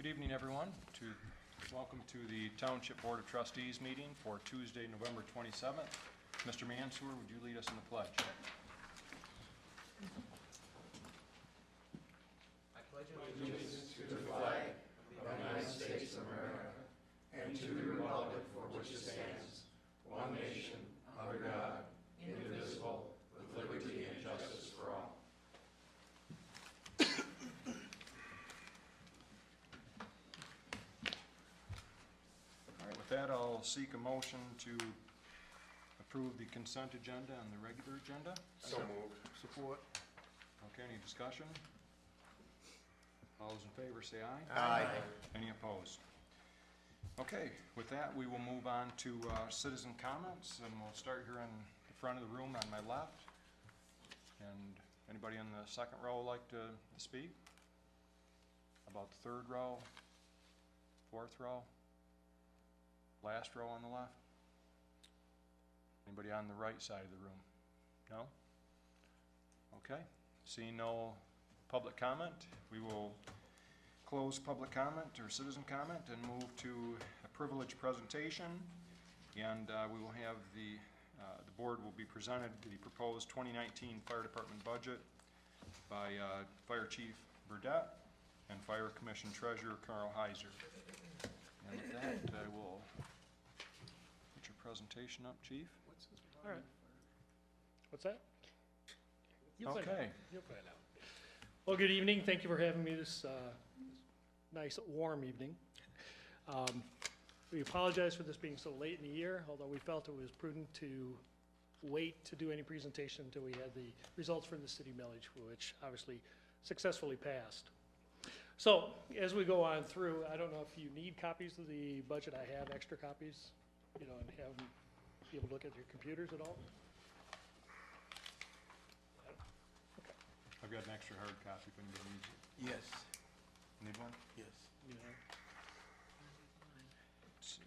Good evening, everyone. Welcome to the Township Board of Trustees meeting for Tuesday, November 27th. Mr. Mansour, would you lead us in the pledge? I pledge allegiance to the flag of the United States of America and to the republic for which it stands, one nation, under God, indivisible, with liberty and justice for all. All right, with that, I'll seek a motion to approve the consent agenda and the regular agenda. So moved. Support. Okay, any discussion? All those in favor say aye. Aye. Any opposed? Okay, with that, we will move on to citizen comments, and we'll start here in the front of the room on my left. And anybody in the second row like to speak? About the third row, fourth row, last row on the left? Anybody on the right side of the room? No? Okay, seeing no public comment, we will close public comment or citizen comment and move to a privileged presentation. And we will have the board will be presented the proposed 2019 Fire Department budget by Fire Chief Burdette and Fire Commission Treasurer Carl Heiser. And with that, I will put your presentation up, Chief. All right. What's that? You'll find Okay. out. You'll find out. Well, good evening. Thank you for having me this nice, warm evening. We apologize for this being so late in the year, although we felt it was prudent to wait to do any presentation until we had the results from the city millage, which obviously successfully passed. So, as we go on through, I don't know if you need copies of the budget. I have extra copies, and have them be able to look at your computers at all. I've got an extra hard copy if anybody needs it. Yes. Need one? Yes. Let's see.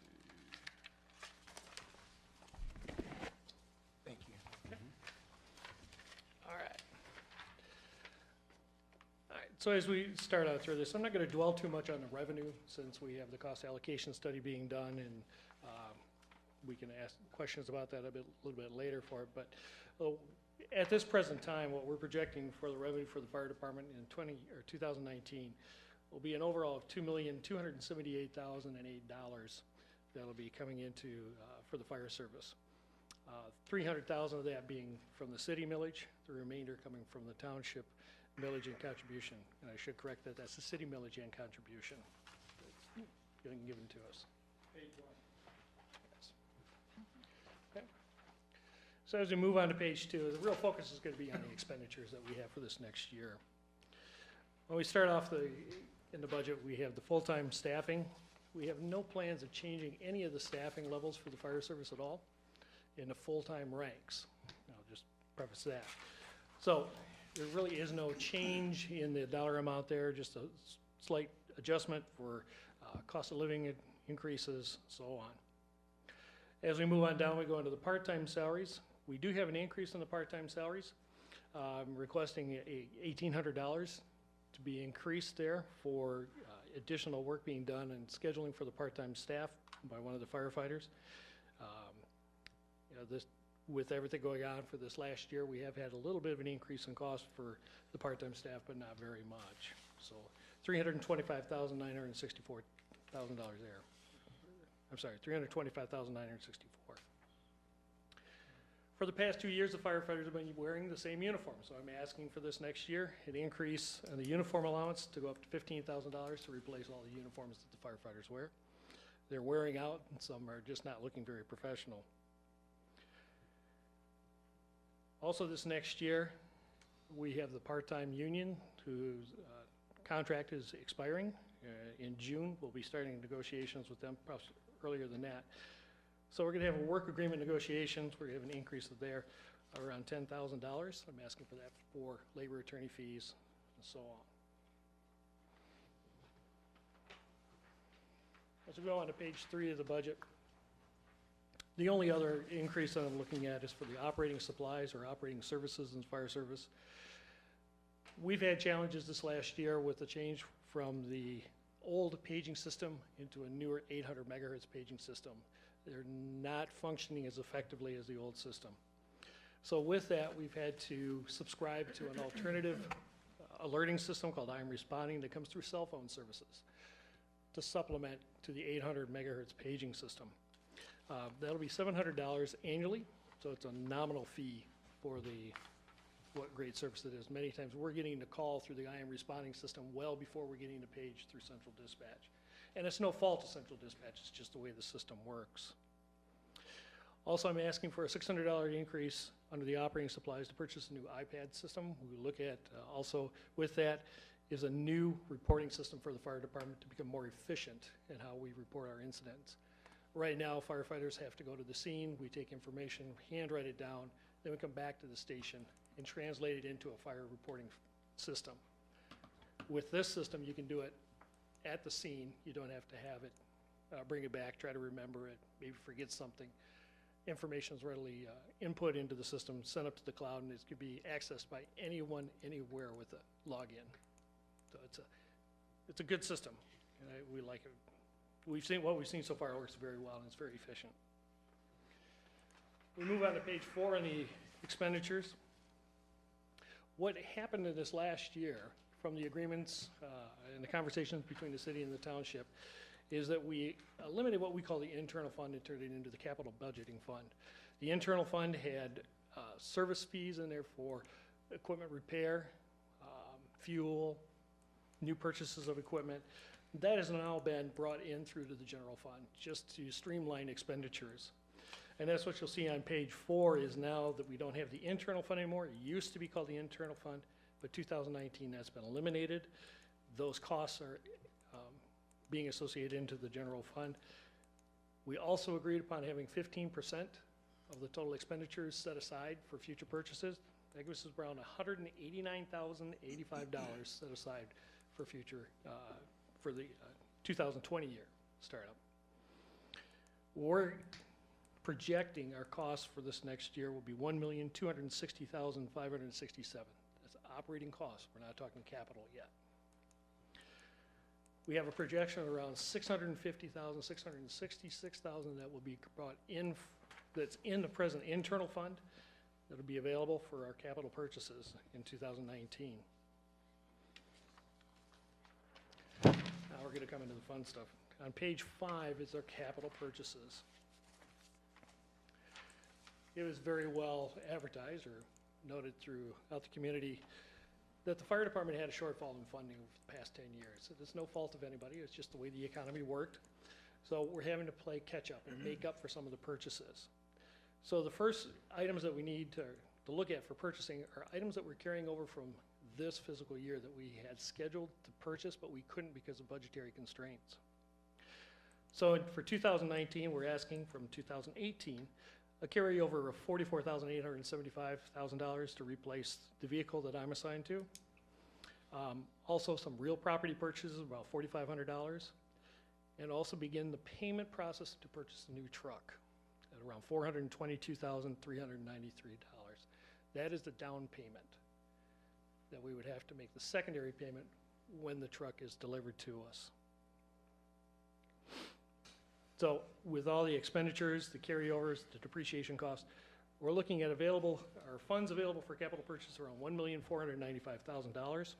Thank you. All right. All right, so as we start out through this, I'm not going to dwell too much on the revenue since we have the cost allocation study being done, and we can ask questions about that a little bit later for it. But at this present time, what we're projecting for the revenue for the fire department in 2019 will be an overall of $2,278,008 that'll be coming into for the fire service. $300,000 of that being from the city millage, the remainder coming from the township millage and contribution. And I should correct that, that's the city millage and contribution getting given to us. Page 1. Yes. Okay. So as we move on to page 2, the real focus is going to be on the expenditures that we have for this next year. When we start off in the budget, we have the full-time staffing. We have no plans of changing any of the staffing levels for the fire service at all in the full-time ranks. I'll just preface that. So there really is no change in the dollar amount there, just a slight adjustment for cost of living increases, so on. As we move on down, we go into the part-time salaries. We do have an increase in the part-time salaries. Requesting $1,800 to be increased there for additional work being done and scheduling for the part-time staff by one of the firefighters. With everything going on for this last year, we have had a little bit of an increase in cost for the part-time staff, but not very much. So $325,964 there. I'm sorry, $325,964. For the past 2 years, the firefighters have been wearing the same uniform, so I'm asking for this next year an increase in the uniform allowance to go up to $15,000 to replace all the uniforms that the firefighters wear. They're wearing out, and some are just not looking very professional. Also, this next year, we have the part-time union whose contract is expiring. In June, we'll be starting negotiations with them, probably earlier than that. So we're going to have a work agreement negotiations. We're going to have an increase of there around $10,000. I'm asking for that for labor attorney fees and so on. As we go on to page 3 of the budget, the only other increase that I'm looking at is for the operating supplies or operating services in fire service. We've had challenges this last year with the change from the old paging system into a newer 800 megahertz paging system. They're not functioning as effectively as the old system. So with that, we've had to subscribe to an alternative alerting system called I'm Responding that comes through cell phone services to supplement to the 800 megahertz paging system. That'll be $700 annually, so it's a nominal fee for what great service it is. Many times we're getting the call through the I Am Responding system well before we're getting the page through Central Dispatch. And it's no fault of Central Dispatch, it's just the way the system works. Also, I'm asking for a $600 increase under the operating supplies to purchase a new iPad system. We look at also with that is a new reporting system for the fire department to become more efficient in how we report our incidents. Right now, firefighters have to go to the scene, we take information, handwrite it down, then we come back to the station and translate it into a fire reporting system. With this system, you can do it at the scene. You don't have to have it, bring it back, try to remember it, maybe forget something. Information is readily input into the system, sent up to the cloud, and it could be accessed by anyone, anywhere with a login. So it's a good system, and we like it. What we've seen so far works very well, and it's very efficient. We move on to page 4 on the expenditures. What happened in this last year from the agreements and the conversations between the city and the township is that we eliminated what we call the internal fund and turned it into the capital budgeting fund. The internal fund had service fees in there for equipment repair, fuel, new purchases of equipment. That has now been brought in through to the general fund just to streamline expenditures. And that's what you'll see on page 4 is now that we don't have the internal fund anymore. It used to be called the internal fund, but 2019 that's been eliminated. Those costs are being associated into the general fund. We also agreed upon having 15% of the total expenditures set aside for future purchases. That gives us around $189,085 set aside for future, for the 2020 year startup. We're projecting our costs for this next year will be $1,260,567. That's operating costs. We're not talking capital yet. We have a projection of around $650,000, $666,000 that will be brought in, that's in the present internal fund, that'll be available for our capital purchases in 2019. Now we're going to come into the fun stuff. On page 5 is our capital purchases. It was very well advertised or noted throughout the community that the fire department had a shortfall in funding over the past 10 years. It's no fault of anybody, it's just the way the economy worked. So we're having to play catch up and make up for some of the purchases. So the first items that we need to look at for purchasing are items that we're carrying over from this fiscal year that we had scheduled to purchase, but we couldn't because of budgetary constraints. So for 2019, we're asking from 2018, a carryover of $44,875,000 to replace the vehicle that I'm assigned to. Also some real property purchases, about $4,500. And also begin the payment process to purchase a new truck at around $422,393. That is the down payment that we would have to make the secondary payment when the truck is delivered to us. So with all the expenditures, the carryovers, the depreciation costs, we're looking at our funds available for capital purchase around $1,495,000.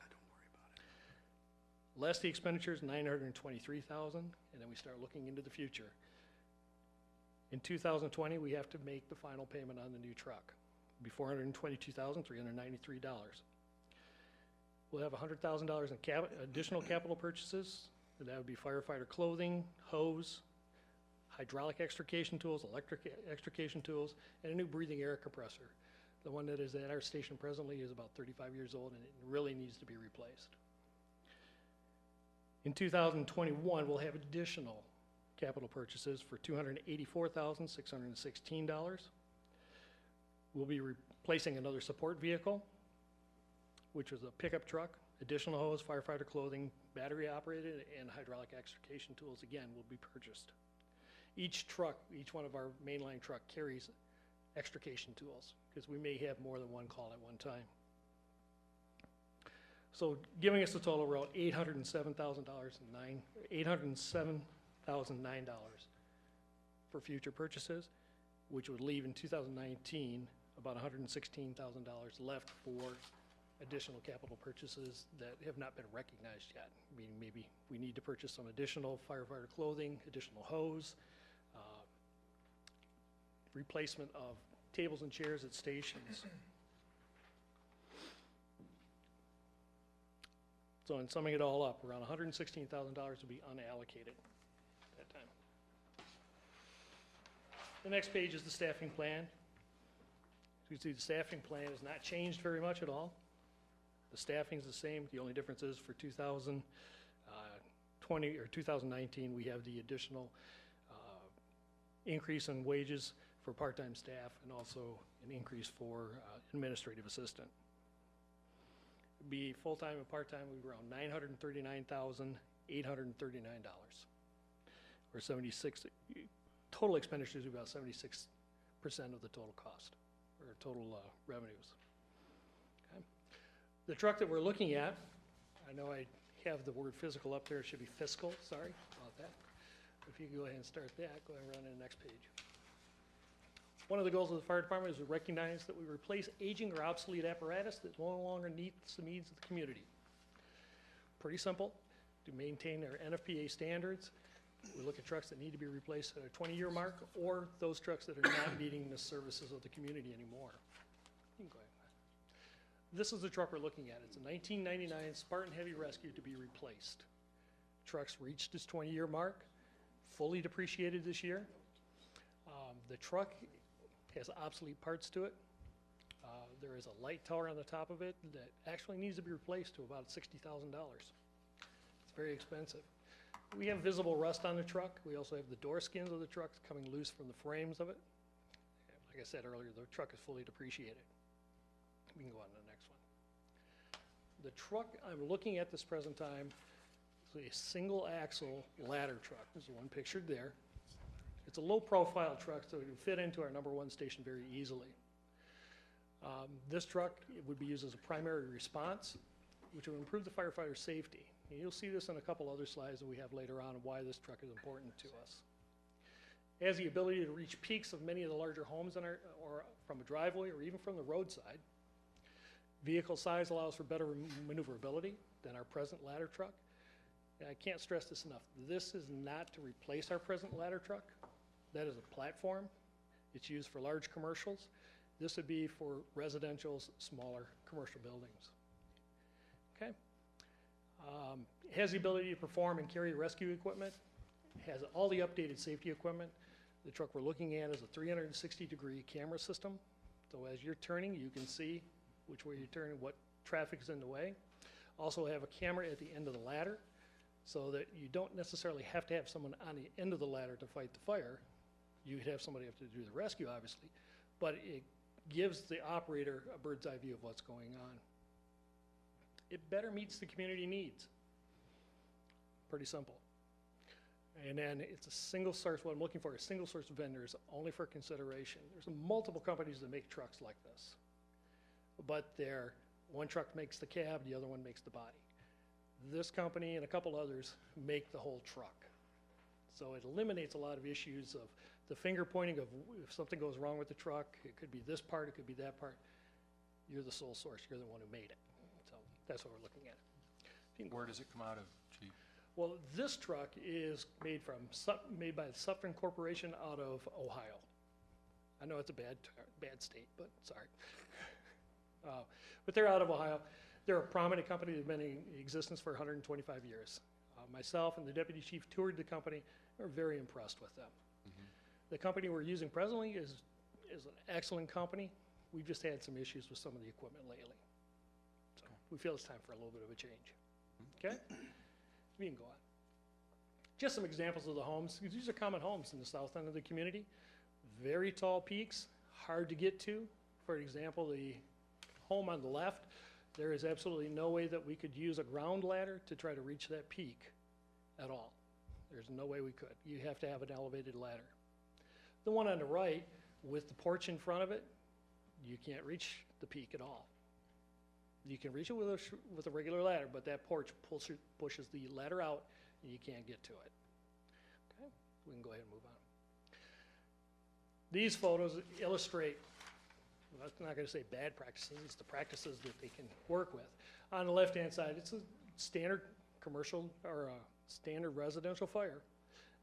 Less the expenditures, $923,000, and then we start looking into the future. In 2020, we have to make the final payment on the new truck. It'll be $422,393. We'll have $100,000 in additional capital purchases, and that would be firefighter clothing, hose, hydraulic extrication tools, electric extrication tools, and a new breathing air compressor. The one that is at our station presently is about 35 years old, and it really needs to be replaced. In 2021, we'll have additional capital purchases for $284,616. We'll be replacing another support vehicle, which was a pickup truck, additional hose, firefighter clothing, battery operated, and hydraulic extrication tools, again, will be purchased. Each one of our mainline truck carries extrication tools because we may have more than one call at one time. So giving us a total of around $807,009 for future purchases, which would leave in 2019 about $116,000 left for additional capital purchases that have not been recognized yet. Meaning maybe we need to purchase some additional firefighter clothing, additional hose, replacement of tables and chairs at stations. So in summing it all up, around $116,000 would be unallocated at that time. The next page is the staffing plan. You can see the staffing plan has not changed very much at all. The staffing is the same. The only difference is for 2020 or 2019, we have the additional increase in wages for part-time staff and also an increase for administrative assistant. Be full-time and part-time, we were around $939,839, or 76. Total expenditures are about 76% of the total cost, or total revenues. Okay. The truck that we're looking at, I know I have the word physical up there, it should be fiscal, sorry about that. If you can go ahead and start that, go ahead and run to the next page. One of the goals of the fire department is to recognize that we replace aging or obsolete apparatus that no longer meets the needs of the community. Pretty simple, to maintain our NFPA standards. We look at trucks that need to be replaced at a 20-year mark, or those trucks that are not meeting the services of the community anymore. You can go ahead. This is the truck we're looking at. It's a 1999 Spartan Heavy Rescue to be replaced. Truck's reached its 20-year mark, fully depreciated this year. The truck has obsolete parts to it. There is a light tower on the top of it that actually needs to be replaced to about $60,000. It's very expensive. We have visible rust on the truck. We also have the door skins of the truck coming loose from the frames of it. Like I said earlier, the truck is fully depreciated. We can go on to the next one. The truck I'm looking at this present time is a single axle ladder truck. There's one pictured there. It's a low profile truck, so it would fit into our #1 station very easily. This truck would be used as a primary response, which would improve the firefighter safety. And you'll see this in a couple other slides that we have later on why this truck is important to us. It has the ability to reach peaks of many of the larger homes in our, or from a driveway or even from the roadside. Vehicle size allows for better maneuverability than our present ladder truck. And I can't stress this enough. This is not to replace our present ladder truck. That is a platform. It's used for large commercials. This would be for residential, smaller commercial buildings. Okay. It has the ability to perform and carry rescue equipment. It has all the updated safety equipment. The truck we're looking at is a 360-degree camera system. So as you're turning, you can see which way you're turning, what traffic is in the way. Also have a camera at the end of the ladder so that you don't necessarily have to have someone on the end of the ladder to fight the fire. You'd have somebody have to do the rescue, obviously, but it gives the operator a bird's eye view of what's going on. It better meets the community needs. Pretty simple. And then it's a single source, what I'm looking for is single source vendors only for consideration. There's multiple companies that make trucks like this, but one truck makes the cab, the other one makes the body. This company and a couple others make the whole truck. So it eliminates a lot of issues of the finger pointing of if something goes wrong with the truck, it could be this part, it could be that part. You're the sole source, you're the one who made it. So that's what we're looking at. Where does it come out of, Chief? Well, this truck is made by the Suffolk Corporation out of Ohio. I know it's a bad state, but sorry. But they're out of Ohio. They're a prominent company that's been in existence for 125 years. Myself and the deputy chief toured the company. We're very impressed with them. Mm-hmm. The company we're using presently is an excellent company. We've just had some issues with some of the equipment lately. So we feel it's time for a little bit of a change. Okay? We can go on. Just some examples of the homes. These are common homes in the south end of the community. Very tall peaks, hard to get to. For example, the home on the left, there is absolutely no way that we could use a ground ladder to try to reach that peak at all. There's no way we could. You have to have an elevated ladder. The one on the right, with the porch in front of it, you can't reach the peak at all. You can reach it with a regular ladder, but that porch pushes the ladder out and you can't get to it. Okay, we can go ahead and move on. These photos illustrate, well, I'm not going to say bad practices, it's the practices that they can work with. On the left-hand side, it's a standard commercial or a standard residential fire.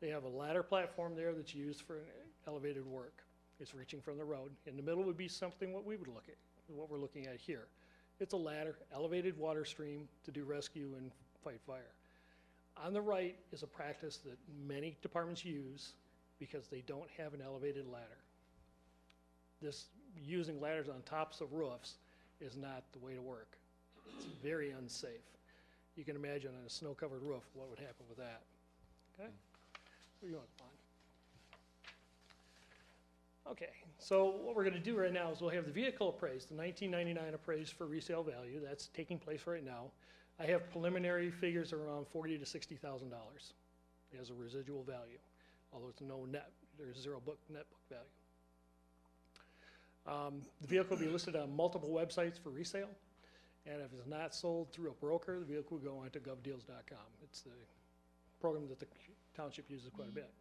They have a ladder platform there that's used for elevated work. It's reaching from the road. In the middle would be something what we would look at, what we're looking at here. It's a ladder, elevated water stream to do rescue and fight fire. On the right is a practice that many departments use because they don't have an elevated ladder. This using ladders on tops of roofs is not the way to work. It's very unsafe. You can imagine on a snow-covered roof what would happen with that. Okay? Where you want, Lon? Okay, so what we're going to do right now is we'll have the vehicle appraised, the 1999 appraised for resale value. That's taking place right now. I have preliminary figures around $40,000 to $60,000 as a residual value, although it's no net. There's zero net book value. The vehicle will be listed on multiple websites for resale, and if it's not sold through a broker, the vehicle will go onto govdeals.com. It's the program that the township uses quite a bit.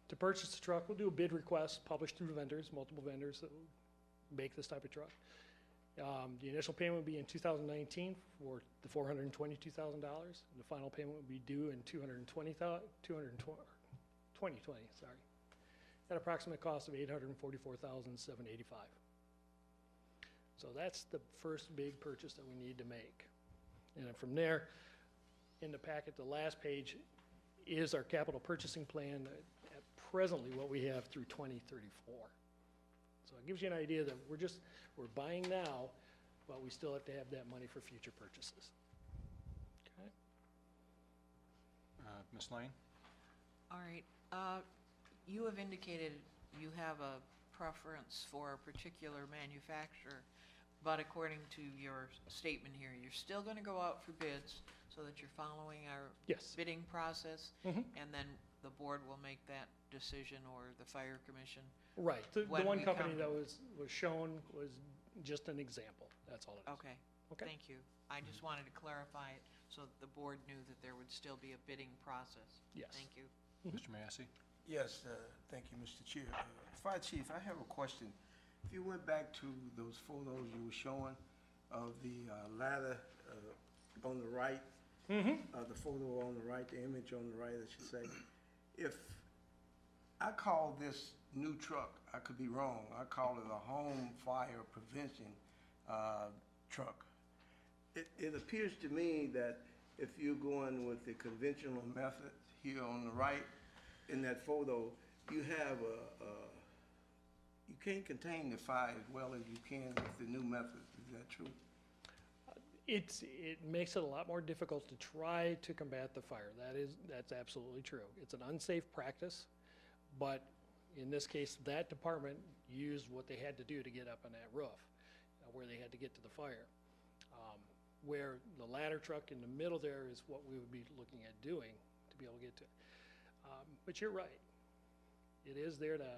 To purchase the truck, we'll do a bid request published through vendors, multiple vendors that will make this type of truck. The initial payment will be in 2019 for the $422,000. The final payment will be due in 2020, sorry, at approximate cost of $844,785. So that's the first big purchase that we need to make. And then from there, in the packet, the last page is our capital purchasing plan, presently what we have through 2034. So it gives you an idea that we're buying now, but we still have to have that money for future purchases. Okay. Ms. Lane? All right. You have indicated you have a preference for a particular manufacturer, but according to your statement here, you're still going to go out for bids so that you're following our Yes. bidding process, Mhm. and then the board will make that decision, or the fire commission. Right. The When one we company come- that was shown was just an example. That's all it is. Okay. Okay. Thank you. I just wanted to clarify it so that the board knew that there would still be a bidding process. Yes. Thank you. Mr. Massey? Yes, thank you, Mr. Chair. Fire Chief, I have a question. If you went back to those photos you were showing of the ladder on the right, the photo on the right, the image on the right, I should say, if I call this new truck, I could be wrong, I call it a home fire prevention truck. It appears to me that if you're going with the conventional method here on the right, in that photo, you have you can't contain the fire as well as you can with the new method. Is that true? It makes it a lot more difficult to try to combat the fire. That's absolutely true. It's an unsafe practice, but in this case, that department used what they had to do to get up on that roof, where they had to get to the fire. Where the ladder truck in the middle there is what we would be looking at doing to be able to get to it. But you're right. It is there to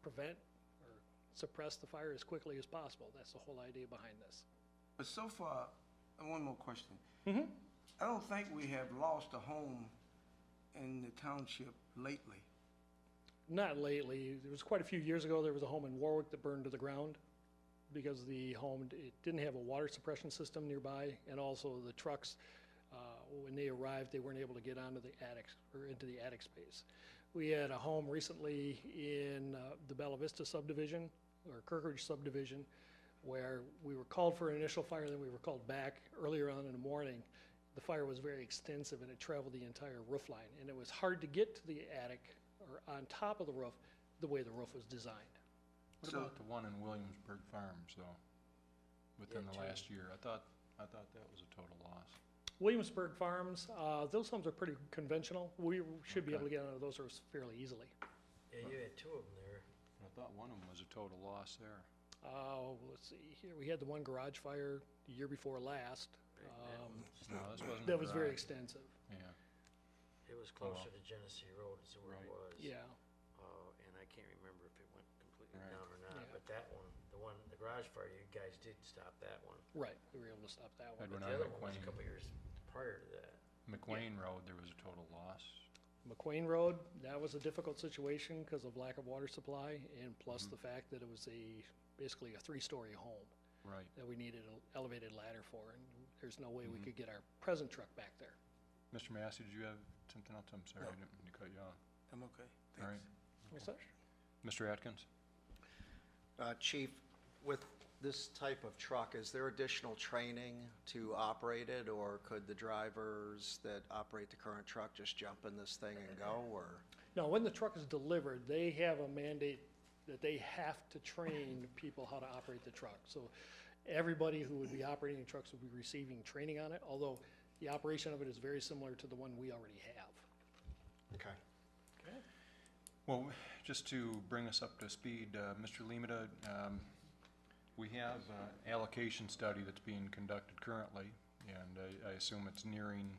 prevent or suppress the fire as quickly as possible. That's the whole idea behind this. But so far, one more question. Mhm. I don't think we have lost a home in the township lately. Not lately. There was quite a few years ago, there was a home in Warwick that burned to the ground because the home, it didn't have a water suppression system nearby, and also the trucks, when they arrived, they weren't able to get onto the attic or into the attic space. We had a home recently in the Bella Vista subdivision or Kirkridge subdivision where we were called for an initial fire, then we were called back earlier on in the morning. The fire was very extensive and it traveled the entire roof line, and it was hard to get to the attic or on top of the roof the way the roof was designed. What So- about the one in Williamsburg Farms, though, within the last year? I thought that was a total loss. Williamsburg Farms, those homes are pretty conventional. We should be able to Okay. get out of those fairly easily. Yeah, you had two of them there. I thought one of them was a total loss there. Let's see here. We had the one garage fire the year before last. No, this wasn't. That a was very garage. extensive. Yeah, It was closer to Genesee Road is where Right. it was. Yeah. And I can't remember if it went completely Right. down or not, Yeah. but that one, the the garage fire, you guys did stop that one. Right, we were able to stop that one. Had But one the on other one was a McQueen. couple years prior to that. McQueen Road, there was a total loss. McQueen Road, that was a difficult situation because of lack of water supply and plus Mhm. the fact that it was basically a 3-story home Right. that we needed an elevated ladder for, and there's no way we Mhm. could get our present truck back there. Mr. Massey, did you have something else? I'm sorry, I didn't mean to cut you off. I'm okay. All right. What's that? Mr. Atkins? Chief, with this type of truck, is there additional training to operate it, or could the drivers that operate the current truck just jump in this thing and go, or? No, when the truck is delivered, they have a mandate that they have to train people how to operate the truck. So everybody who would be operating the trucks would be receiving training on it, although the operation of it is very similar to the one we already have. Okay. Well, just to bring us up to speed, Mr. Limita, we have allocation study that's being conducted currently, and I assume it's nearing,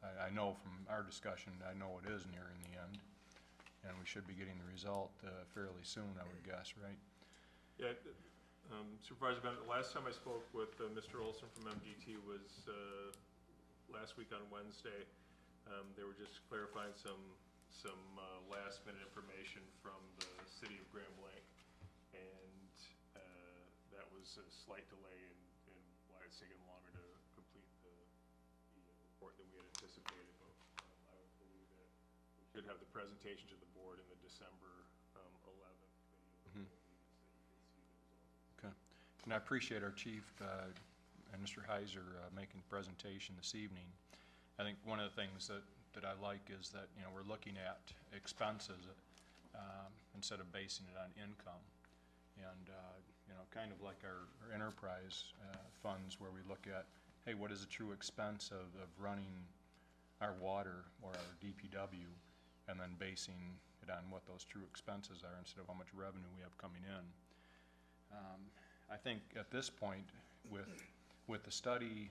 I know from our discussion, I know it is nearing the end, and we should be getting the result fairly soon, I would guess, right? Yeah, Supervisor Bennett, the last time I spoke with Mr. Olson from MDT was last week on Wednesday. They were just clarifying some last minute information from the city of Grand Blanc. And that was a slight delay in why it's taken longer to complete the report than we had anticipated. But I would believe that we should have the presentation to the board in the December 11th Mhm. committee of the whole meeting, so that you can see the results. Okay. And I appreciate our chief and Mr. Heiser making the presentation this evening. I think one of the things that I like is that, you know, we're looking at expenses instead of basing it on income. And, you know, kind of like our enterprise funds where we look at, hey, what is the true expense of running our water or our DPW, and then basing it on what those true expenses are instead of how much revenue we have coming in. I think at this point, with the study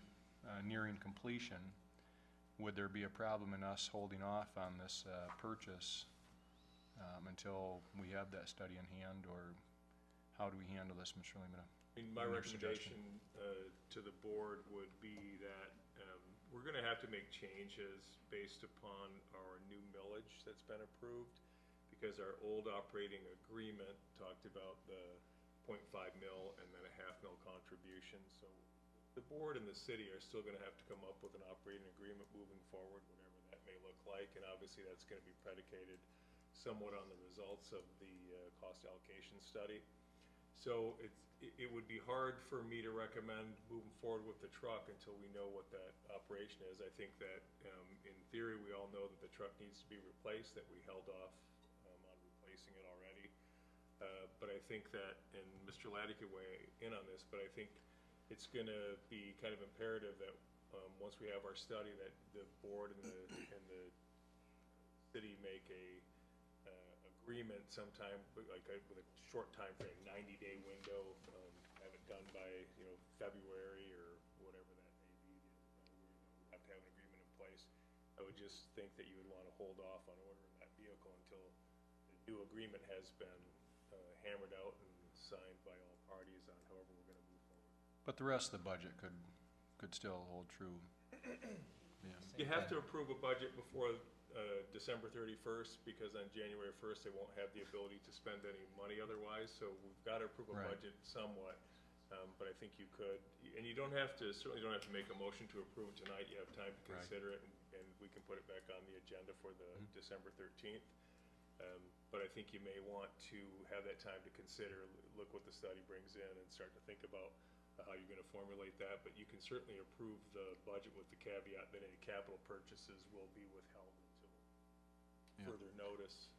nearing completion, would there be a problem in us holding off on this purchase until we have that study in hand, or how do we handle this, Mr. Limita? I mean, my Your recommendation to the board would be that we're gonna have to make changes based upon our new millage that's been approved, because our old operating agreement talked about the 0.5 mil and then a half mil contribution. So the board and the city are still gonna have to come up with an operating agreement moving forward, whatever that may look like, and obviously that's gonna be predicated somewhat on the results of the cost allocation study. So it would be hard for me to recommend moving forward with the truck until we know what that operation is. I think that in theory, we all know that the truck needs to be replaced, that we held off on replacing it already. But I think that, and Mr. Laddie could weigh in on this, but I think it's gonna be kind of imperative that once we have our study, that the board and the city make a agreement sometime, with a short time frame, 90-day window, have it done by, you know, February or whatever that may be. We have to have an agreement in place. I would just think that you would want to hold off on ordering that vehicle until the new agreement has been hammered out and signed by all parties on however we're going to move forward. But the rest of the budget could still hold true. Yeah. You have to approve a budget before December 31st, because on January 1st, they won't have the ability to spend any money otherwise, so we've got to approve a Right. budget somewhat, but I think you could, and you don't have to, certainly don't have to make a motion to approve it tonight, you have time to Right. consider it, and we can put it back on the agenda for the Mhm. December 13th. But I think you may want to have that time to consider, look what the study brings in, and start to think about how you're gonna formulate that, but you can certainly approve the budget with the caveat that any capital purchases will be withheld Yeah. until further notice.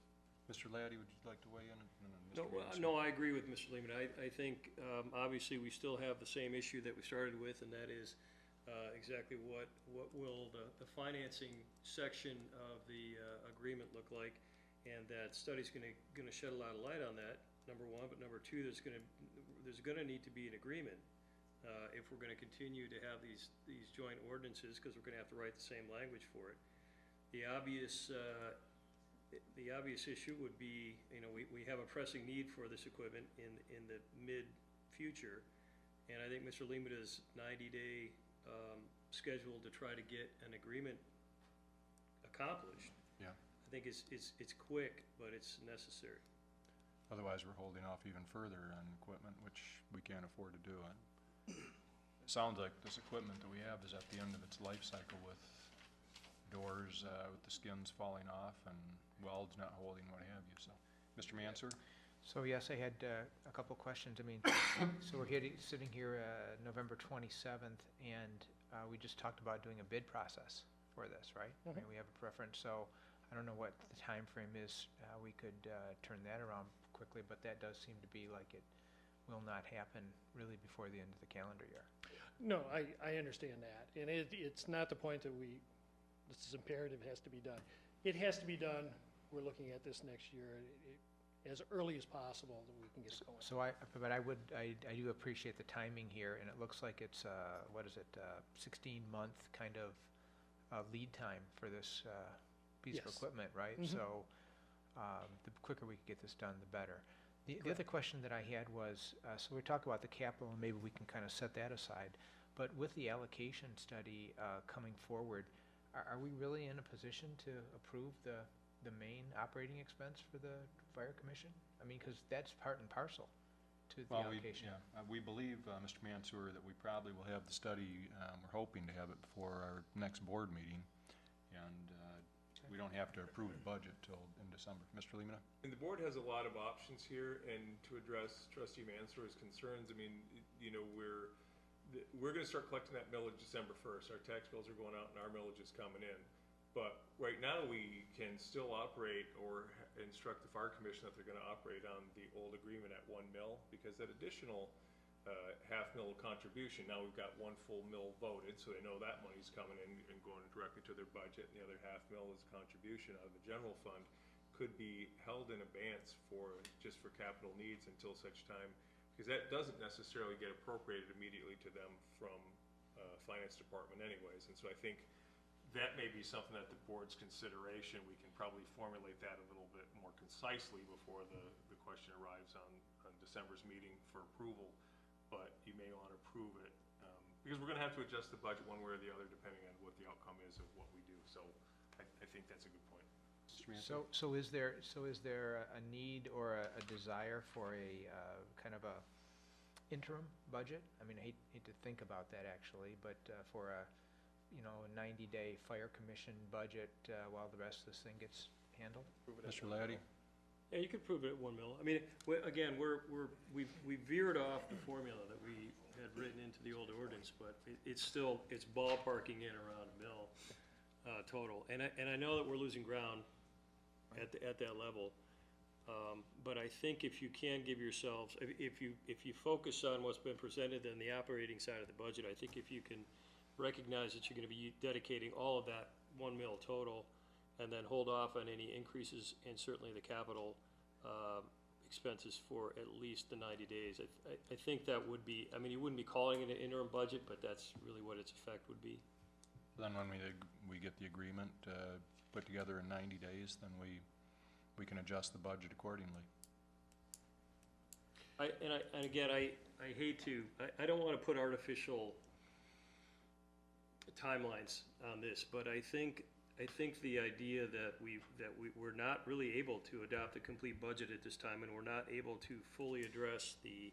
Mr. Laddie, would you like to weigh in? And then No, Mr. Mansfield. no, I agree with Mr. Lehman. I think, obviously, we still have the same issue that we started with, and that is exactly what will the financing section of the agreement look like? And that study's gonna shed a lot of light on that, number one, but number two, there's gonna need to be an agreement if we're gonna continue to have these joint ordinances, because we're gonna have to write the same language for it. The obvious issue would be, you know, we have a pressing need for this equipment in the future. And I think Mr. Limita's 90-day schedule to try to get an agreement accomplished, Yeah. I think it's quick, but it's necessary. Otherwise, we're holding off even further on equipment, which we can't afford to do. It sounds like this equipment that we have is at the end of its life cycle with doors with the skins falling off and welds not holding, what have you. So, Mr. Mansur? So yes, I had a couple questions. I mean, so we're sitting here November 27th, and we just talked about doing a bid process for this, right? I mean, we have a preference, so I don't know what the time frame is. We could turn that around quickly, but that does seem to be like it will not happen really before the end of the calendar year. No, I understand that, and it's not the point that this is imperative, it has to be done. It has to be done, we're looking at this next year, as early as possible that we can get it going. So I do appreciate the timing here, and it looks like it's, 16-month kind of lead time for this piece of Yes. equipment, right? Mhm. So the quicker we can get this done, the better. The other question that I had was, so we talked about the capital, and maybe we can kind of set that aside, but with the allocation study coming forward, are we really in a position to approve the main operating expense for the fire commission? I mean, because that's part and parcel to the allocation. We believe, Mr. Mansur, that we probably will have the study, we're hoping to have it before our next board meeting, and we don't have to approve the budget till in December. Mr. Lemata? And the board has a lot of options here, and to address Trustee Mansour's concerns, I mean, we're gonna start collecting that millage December 1st. Our tax bills are going out and our millage is coming in. But right now, we can still operate or instruct the fire commission that they're gonna operate on the old agreement at 1 mil, because that additional half mil contribution, now we've got 1 full mil voted, so they know that money's coming in and going directly to their budget, and the other half mil is contribution out of the general fund, could be held in abeyance just for capital needs until such time, because that doesn't necessarily get appropriated immediately to them from finance department anyways, and so I think that may be something that the board's consideration. We can probably formulate that a little bit more concisely before the question arrives on December's meeting for approval, but you may want to approve it, because we're gonna have to adjust the budget one way or the other depending on what the outcome is of what we do, so I think that's a good point. So is there a need or a desire for a kind of a interim budget? I mean, I hate to think about that actually, but for a 90-day fire commission budget while the rest of this thing gets handled? Mr. Laddie? Yeah, you could prove it at 1 mil. I mean, again, we veered off the formula that we had written into the old ordinance, but it's ballparking in around 1 mil total. And I know that we're losing ground at that level. But I think if you can give yourselves, if you focus on what's been presented on the operating side of the budget, I think if you can recognize that you're gonna be dedicating all of that 1 mil total, and then hold off on any increases in certainly the capital expenses for at least the 90 days. I think that would be, I mean, you wouldn't be calling it an interim budget, but that's really what its effect would be. Then when we get the agreement put together in 90 days, then we can adjust the budget accordingly. And again, I hate to, I don't wanna put artificial timelines on this, but I think the idea that we're not really able to adopt a complete budget at this time, and we're not able to fully address the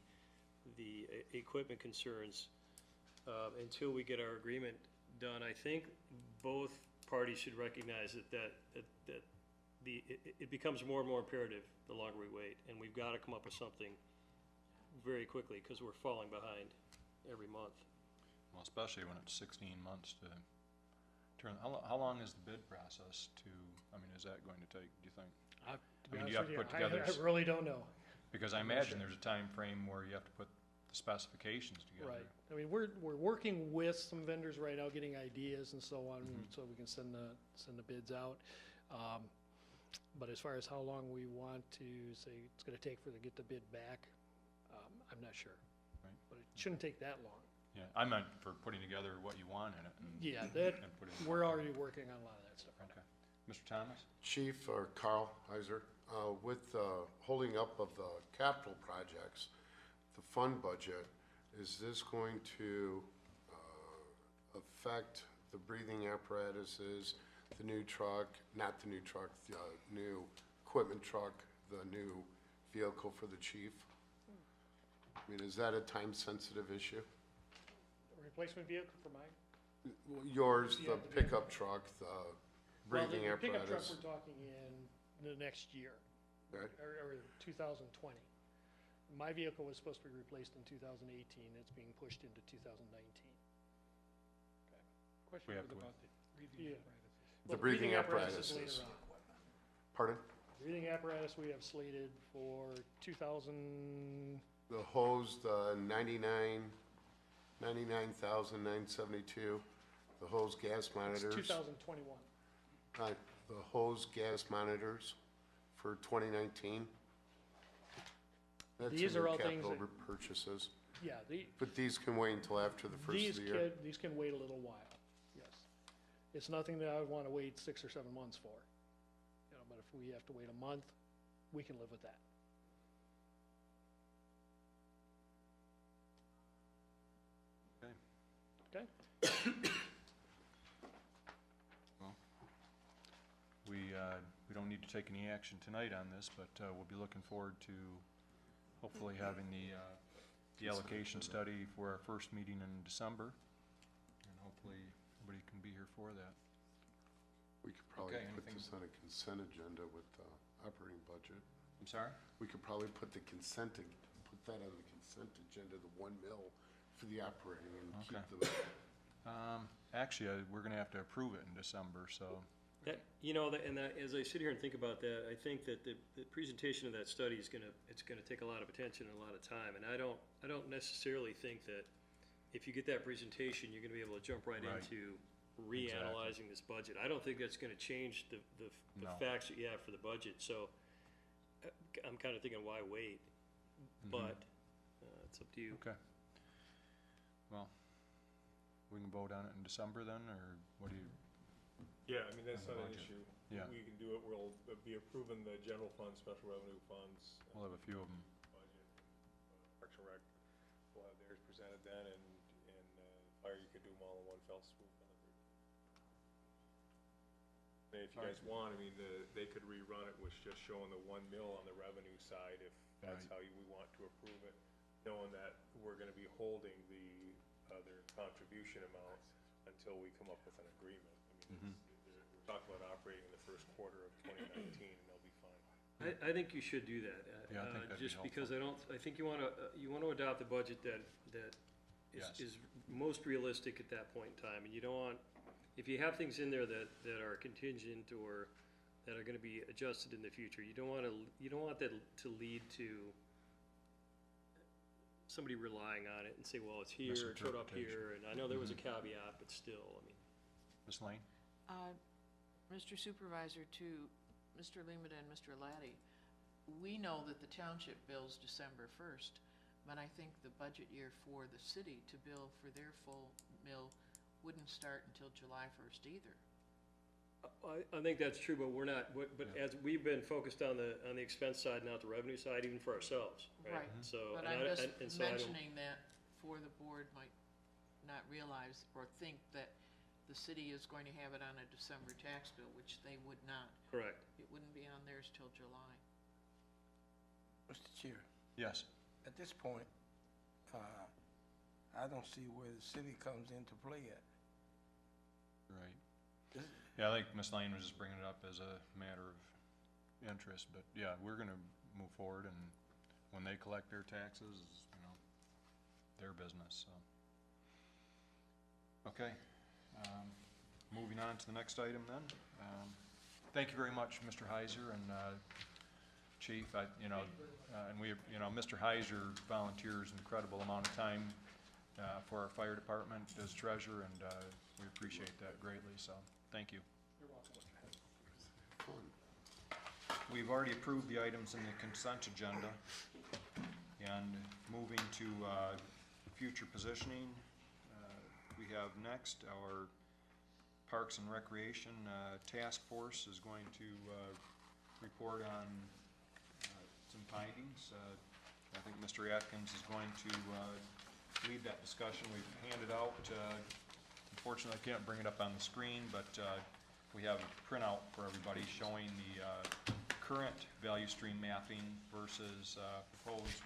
equipment concerns until we get our agreement done. I think both parties should recognize that it becomes more and more imperative the longer we wait, and we've got to come up with something very quickly, because we're falling behind every month. Well, especially when it's 16 months to turn. How long is the bid process is that going to take, do you think? To be I mean, do you have honest to with put together? I really don't know. Because I imagine there's a time frame where you have to put the specifications together. Right. I mean, we're working with some vendors right now, getting ideas and so on, so we can send the bids out. But as far as how long we want to say it's gonna take to get the bid back, I'm not sure. Right. But it shouldn't take that long. Yeah, I meant for putting together what you want in it. Yeah, that, and putting it we're out. already working on a lot of that stuff right now. Okay. Mr. Thomas? Chief, or Carl Heiser, with the holding up of the capital projects, the fund budget, is this going to affect the breathing apparatuses, the new truck, not the new truck, the new equipment truck, the new vehicle for the chief? I mean, is that a time-sensitive issue? A replacement vehicle for mine? Yours, Yeah, the the pickup truck, the Well, breathing the pickup truck, apparatus? we're talking in the next year, Okay. or 2020. My vehicle was supposed to be replaced in 2018, it's being pushed into 2019. We have to wait. Yeah. The Well, breathing is apparatuses. later on. Pardon? Breathing apparatus, we have slated for 2000, The hose, the 99,972, the hose gas it's monitors. 2021. The hose gas monitors for 2019. That's These in are your all things capital that- purchases. Yeah, But these can wait until after the first of the year? these can wait a little while, yes. It's nothing that I would want to wait 6 or 7 months for. You know, but if we have to wait a month, we can live with that. Okay. Okay? Well, we don't need to take any action tonight on this, but we'll be looking forward to hopefully having the allocation study for our first meeting in December. And hopefully everybody can be here for that. We could probably Okay, put anything- this on a consent agenda with the operating budget. I'm sorry? We could probably put that on the consent agenda, the 1 mil for the operating and keep Okay. the, Actually, we're gonna have to approve it in December, so, That, you know, as I sit here and think about that, I think that the presentation of that study is it's gonna take a lot of attention and a lot of time, and I don't necessarily think that if you get that presentation, you're gonna be able to jump right Right. into reanalyzing this budget. I don't think that's gonna change the No. facts that you have for the budget, so I'm kinda thinking, why wait? But, it's up to you. okay. Well, we can vote on it in December then, or what do you, Yeah, I mean, that's On the not an budget. issue. Yeah. We can do it, we'll be approving the general fund, special revenue funds, we'll have a few of them. budget, Parks and Rec, we'll have theirs presented then, and fire, you could do them all in one fell swoop. And if you guys want, I mean, they could rerun it with just showing the 1 mil on the revenue side, if that's Right. how we want to approve it, knowing that we're gonna be holding the other contribution amounts until we come up with an agreement. I mean, we're talking about operating in the first quarter of 2019, and they'll be fine. I think you should do that. Yeah, I think that'd be Just because I think you wanna adopt a budget that Yes. is most realistic at that point in time, and you don't want, if you have things in there that are contingent or that are gonna be adjusted in the future, you don't want that to lead to somebody relying on it and say, well, it's here, it showed up here, and I know there was a caveat, but still, I mean. Ms. Lane? Mr. Supervisor, to Mr. Lehman and Mr. Laddie, we know that the township bills December 1st, but I think the budget year for the city to bill for their full mill wouldn't start until July 1st either. I think that's true, but we're not, but as we've been focused on the expense side, not the revenue side, even for ourselves, right? Right. So, But and I'm I- just and so I don't- mentioning that for the board might not realize or think that the city is going to have it on a December tax bill, which they would not. Correct. It wouldn't be on theirs till July. Mr. Chair, Yes. at this point, I don't see where the city comes into play at. Right. This- Yeah, I think Ms. Lane was just bringing it up as a matter of interest, but yeah, we're gonna move forward, and when they collect their taxes, it's, you know, their business, so. Okay, moving on to the next item then. Thank you very much, Mr. Heiser and, Chief, and we, Mr. Heiser volunteers an incredible amount of time, for our fire department as treasurer, and, we appreciate that greatly, so, thank you. You're welcome, Mr. Head. We've already approved the items in the consent agenda, and moving to, future positioning, we have next our Parks and Recreation, Task Force is going to, report on, some findings. I think Mr. Atkins is going to lead that discussion. We've handed out, unfortunately, I can't bring it up on the screen, but we have a printout for everybody showing the current value stream mapping versus proposed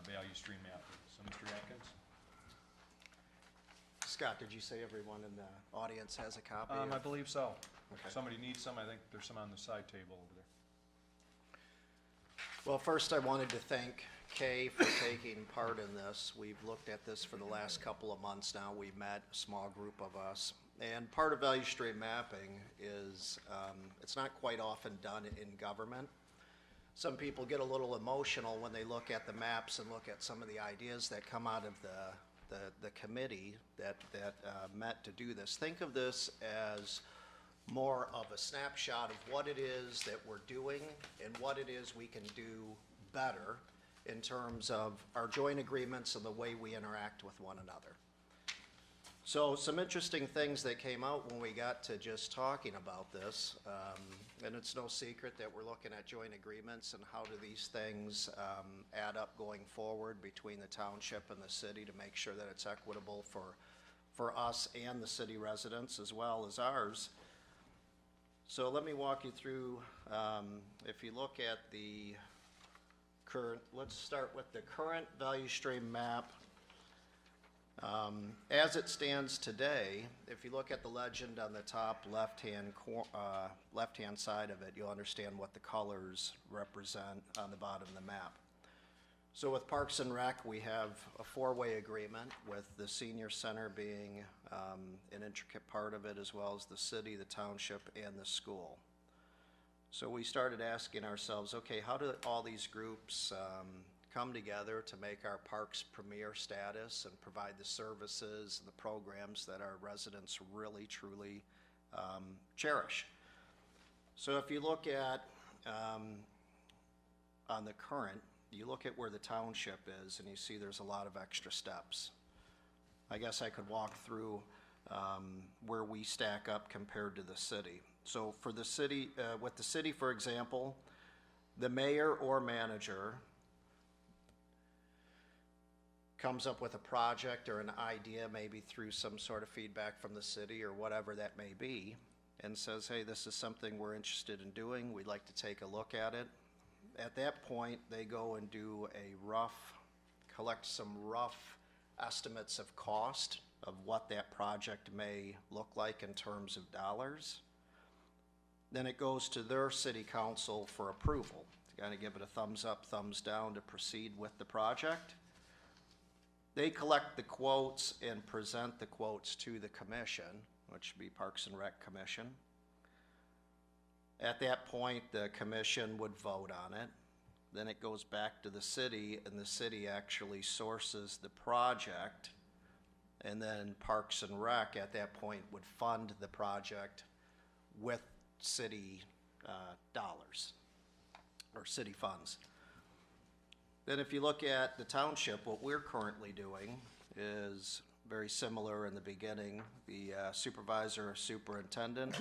value stream mapping. So, Mr. Atkins? Scott, did you say everyone in the audience has a copy? I believe so. Okay. If somebody needs some, I think there's some on the side table over there. Well, first I wanted to thank Kay for taking part in this. We've looked at this for the last couple of months now. We've met a small group of us. And part of value stream mapping is, it's not quite often done in government. Some people get a little emotional when they look at the maps and look at some of the ideas that come out of the committee that met to do this. Think of this as more of a snapshot of what it is that we're doing and what it is we can do better in terms of our joint agreements and the way we interact with one another. So some interesting things that came out when we got to just talking about this, and it's no secret that we're looking at joint agreements and how do these things add up going forward between the township and the city to make sure that it's equitable for us and the city residents as well as ours. So let me walk you through, if you look at the current, let's start with the current value stream map. As it stands today, if you look at the legend on the top left-hand side of it, you'll understand what the colors represent on the bottom of the map. So with Parks and Rec, we have a four-way agreement with the senior center being an intricate part of it, as well as the city, the township, and the school. So we started asking ourselves, okay, how do all these groups come together to make our parks premier status and provide the services and the programs that our residents really, truly cherish? So if you look at, on the current, you look at where the township is and you see there's a lot of extra steps. I guess I could walk through where we stack up compared to the city. So for the city, with the city, for example, the mayor or manager comes up with a project or an idea, maybe through some sort of feedback from the city or whatever that may be, and says, hey, this is something we're interested in doing, we'd like to take a look at it. At that point, they go and do collect some rough estimates of cost of what that project may look like in terms of dollars. Then it goes to their city council for approval, to kind of give it a thumbs up, thumbs down to proceed with the project. They collect the quotes and present the quotes to the commission, which would be Parks and Rec Commission. At that point, the commission would vote on it. Then it goes back to the city, and the city actually sources the project. And then Parks and Rec at that point would fund the project with city dollars or city funds. Then if you look at the township, what we're currently doing is very similar in the beginning. The supervisor or superintendent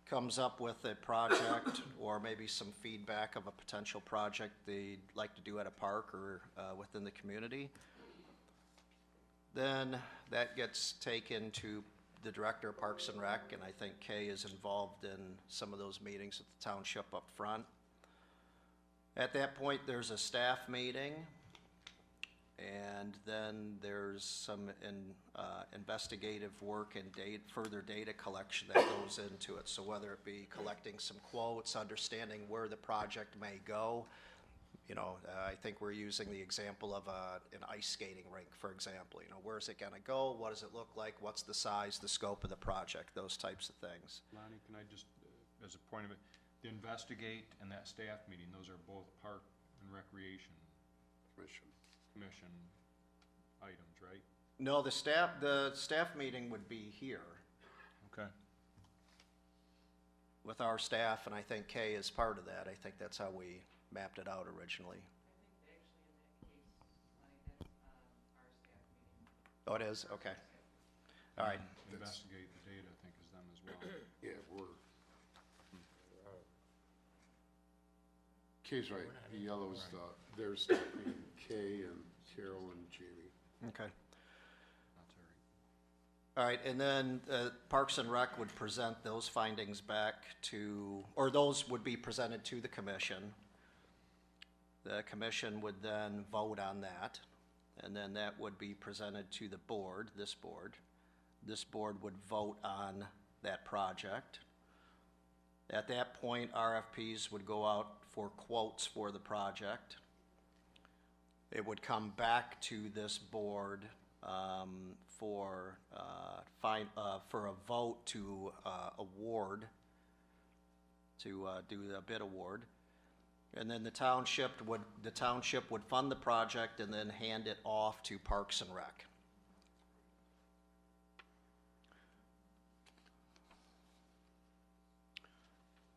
comes up with a project or maybe some feedback of a potential project they'd like to do at a park or within the community. Then that gets taken to the director of Parks and Rec, and I think Kay is involved in some of those meetings with the township up front. At that point, there's a staff meeting, and then there's some investigative work and further data collection that goes into it. So whether it be collecting some quotes, understanding where the project may go. You know, I think we're using the example of an ice skating rink, for example. You know, where's it gonna go? What does it look like? What's the size, the scope of the project? Those types of things. Lonnie, can I just, as a point of it, the investigate and that staff meeting, those are both Park and Recreation Commission items, right? No, the staff meeting would be here Okay. with our staff, and I think Kay is part of that. I think that's how we mapped it out originally. Oh, it is? Okay. All right. Investigate the data, I think, is them as well. Yeah, Kay's right, the yellow's, there's being Kay and Carol and Jamie. Okay. That's all right. All right, and then Parks and Rec would present those findings back to, or those would be presented to the commission. The commission would then vote on that, and then that would be presented to the board, this board. This board would vote on that project. At that point, RFPs would go out for quotes for the project. It would come back to this board for a vote to award, to do the bid award. And then the township would fund the project and then hand it off to Parks and Rec.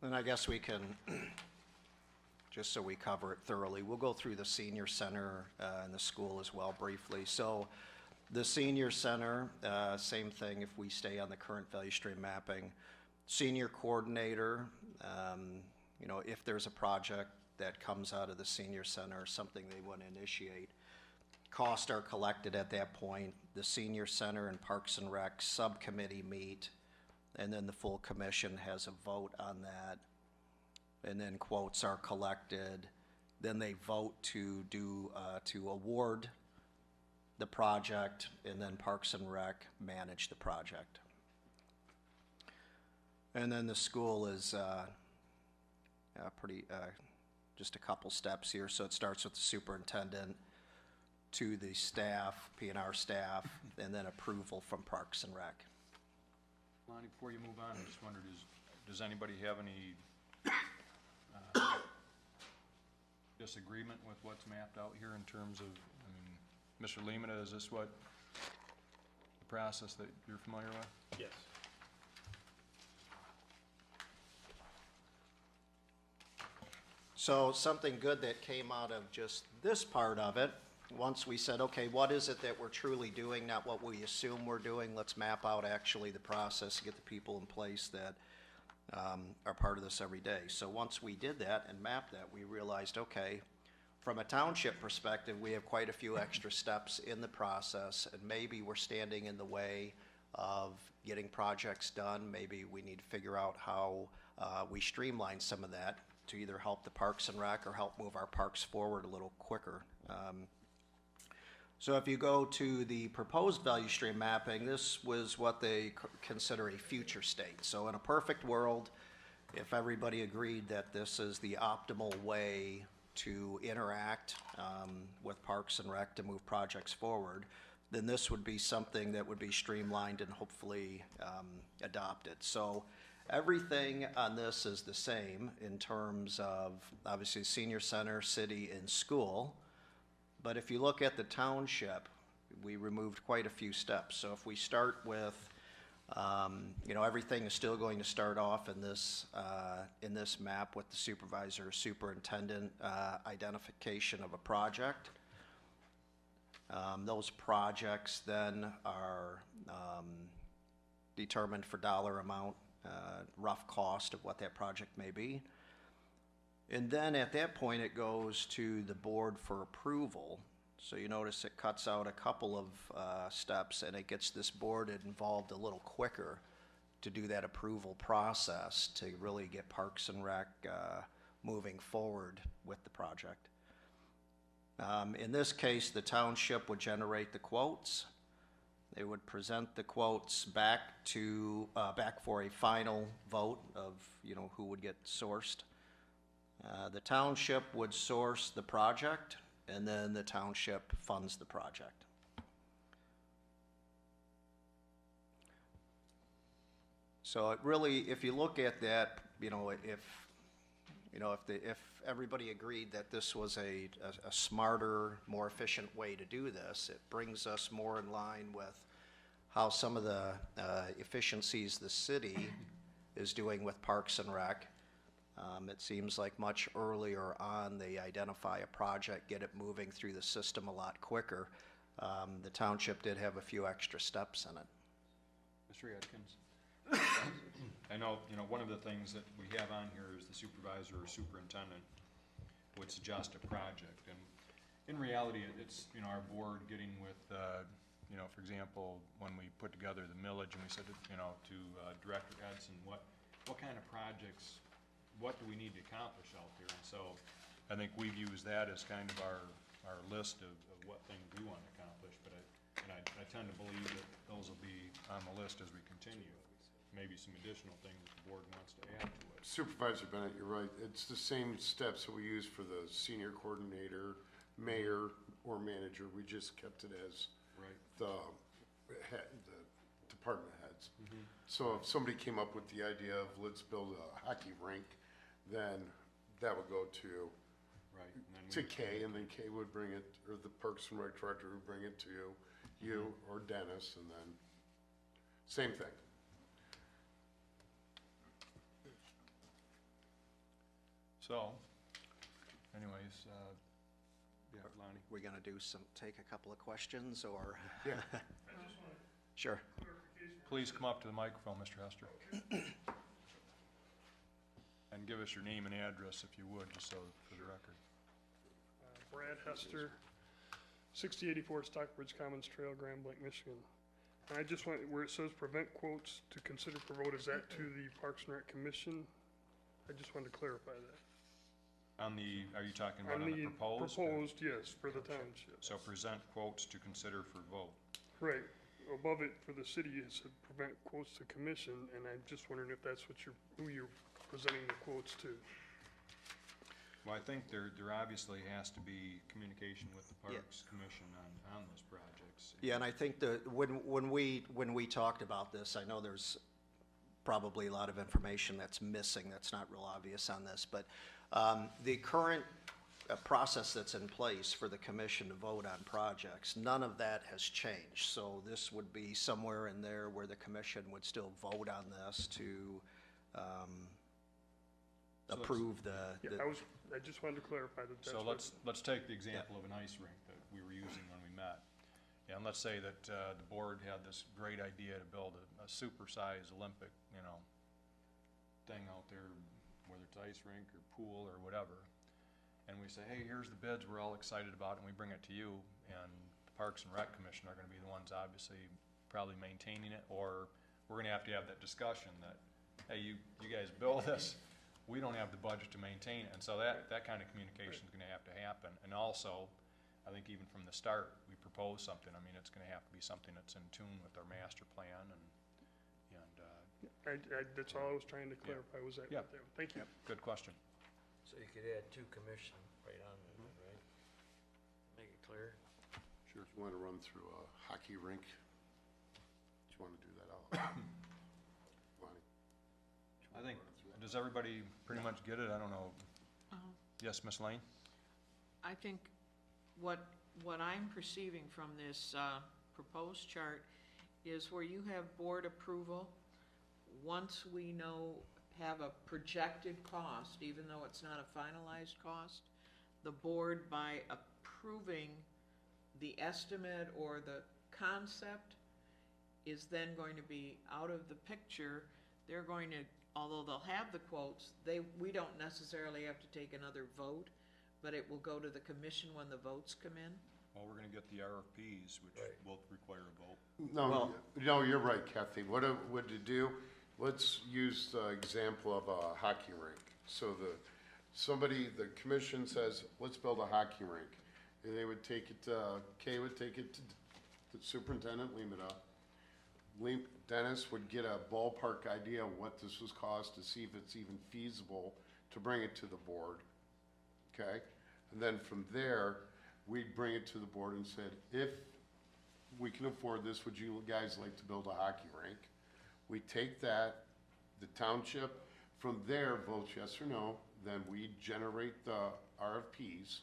And I guess we can, just so we cover it thoroughly, we'll go through the senior center and the school as well briefly. So the senior center, same thing if we stay on the current value stream mapping. Senior coordinator, you know, if there's a project that comes out of the senior center or something they want to initiate, costs are collected at that point. The senior center and Parks and Rec subcommittee meet, and then the full commission has a vote on that. And then quotes are collected. Then they vote to award the project, and then Parks and Rec manage the project. And then the school is just a couple steps here. So it starts with the superintendent to the staff, P&R staff, and then approval from Parks and Rec. Lonnie, before you move on, I just wondered, does anybody have any disagreement with what's mapped out here in terms of, I mean, Mr. Lehman, is this what, the process that you're familiar with? Yes. So something good that came out of just this part of it, once we said, okay, what is it that we're truly doing, not what we assume we're doing, let's map out actually the process, get the people in place that are part of this every day. So once we did that and mapped that, we realized, okay, from a township perspective, we have quite a few extra steps in the process, and maybe we're standing in the way of getting projects done. Maybe we need to figure out how we streamline some of that to either help the Parks and Rec or help move our parks forward a little quicker. So if you go to the proposed value stream mapping, this was what they consider a future state. So in a perfect world, if everybody agreed that this is the optimal way to interact with Parks and Rec to move projects forward, then this would be something that would be streamlined and hopefully adopted. So everything on this is the same in terms of, obviously, senior center, city, and school. But if you look at the township, we removed quite a few steps. So if we start with, you know, everything is still going to start off in this map with the supervisor, superintendent identification of a project. Those projects then are determined for dollar amount, rough cost of what that project may be. And then at that point, it goes to the board for approval. So you notice it cuts out a couple of steps, and it gets this board involved a little quicker to do that approval process to really get Parks and Rec moving forward with the project. In this case, the township would generate the quotes. They would present the quotes back for a final vote of, you know, who would get sourced. The township would source the project, and then the township funds the project. So it really, if you look at that, you know, if everybody agreed that this was a smarter, more efficient way to do this, it brings us more in line with how some of the efficiencies the city is doing with Parks and Rec. It seems like much earlier on they identify a project, get it moving through the system a lot quicker. The township did have a few extra steps in it. Mr. Atkins? I know, you know, one of the things that we have on here is the supervisor or superintendent. would suggest a project. And in reality, it's, you know, our board getting with, you know, for example, when we put together the millage and we said, you know, to Director Edson, what kind of projects, what do we need to accomplish out there? And so I think we've used that as kind of our list of what things we want to accomplish, but I tend to believe that those will be on the list as we continue. Maybe some additional things that the board wants to add to it. Supervisor Bennett, you're right. It's the same steps that we use for the senior coordinator, mayor, or manager. We just kept it as Right. the department heads. So if somebody came up with the idea of let's build a hockey rink, then that would go to Right. And then to Kay, and then Kay would bring it, or the Parks and Rec director would bring it to you or Dennis, and then same thing. So, anyways, yeah, Lonnie. We're gonna take a couple of questions, or? Yeah. Sure. Please come up to the microphone, Mr. Hester. And give us your name and address if you would, just so for the record. Brad Hester, 6084 Stockbridge Commons Trail, Grand Blanc, Michigan. And I just want, where it says prevent quotes to consider for vote, is that to the Parks and Rec Commission? I just wanted to clarify that. Are you talking about on the proposed? Proposed, yes, for the township. So present quotes to consider for vote. Right, above it for the city, it said prevent quotes to commission, and I'm just wondering if that's what who you're presenting the quotes to. Well, I think there obviously has to be communication with the Parks Commission on those projects. Yeah, and I think when we talked about this, I know there's probably a lot of information that's missing, that's not real obvious on this, but the current process that's in place for the commission to vote on projects, none of that has changed. So this would be somewhere in there where the commission would still vote on this to approve the. Yeah, I just wanted to clarify that that's So what. let's take the example of an ice rink that we were using when we met. And let's say that the board had this great idea to build a super-sized Olympic, you know, thing out there, whether it's ice rink or pool or whatever. And we say, hey, here's the bids we're all excited about, and we bring it to you, and the Parks and Rec Commission are gonna be the ones obviously probably maintaining it, or we're gonna have that discussion that, hey, you guys build this, we don't have the budget to maintain it, and so that kind of communication is gonna have to happen. And also, I think even from the start, we propose something, I mean, it's gonna have to be something that's in tune with our master plan, and That's all I was trying to clarify, was that Yeah. right there. Thank you. good question. So you could add to commission right on there, right? Make it clear. Sure. If you want to run through a hockey rink, do you want to do that out? Lonnie? I think, does everybody pretty much get it? I don't know. Yes, Ms. Lane? I think what I'm perceiving from this proposed chart is where you have board approval, once we have a projected cost, even though it's not a finalized cost, the board, by approving the estimate or the concept, is then going to be out of the picture. They're going to, although they'll have the quotes, we don't necessarily have to take another vote, but it will go to the commission when the votes come in. Well, we're gonna get the RFPs, which will require a vote. No, you're right, Kathy. What to do, let's use the example of a hockey rink. So the commission says, let's build a hockey rink. And they would take it, Kay would take it to the superintendent, Dennis would get a ballpark idea of what this was cost to see if it's even feasible to bring it to the board, okay? And then from there, we'd bring it to the board and said, if we can afford this, would you guys like to build a hockey rink? We take that, the township, from there votes yes or no, then we generate the RFPs.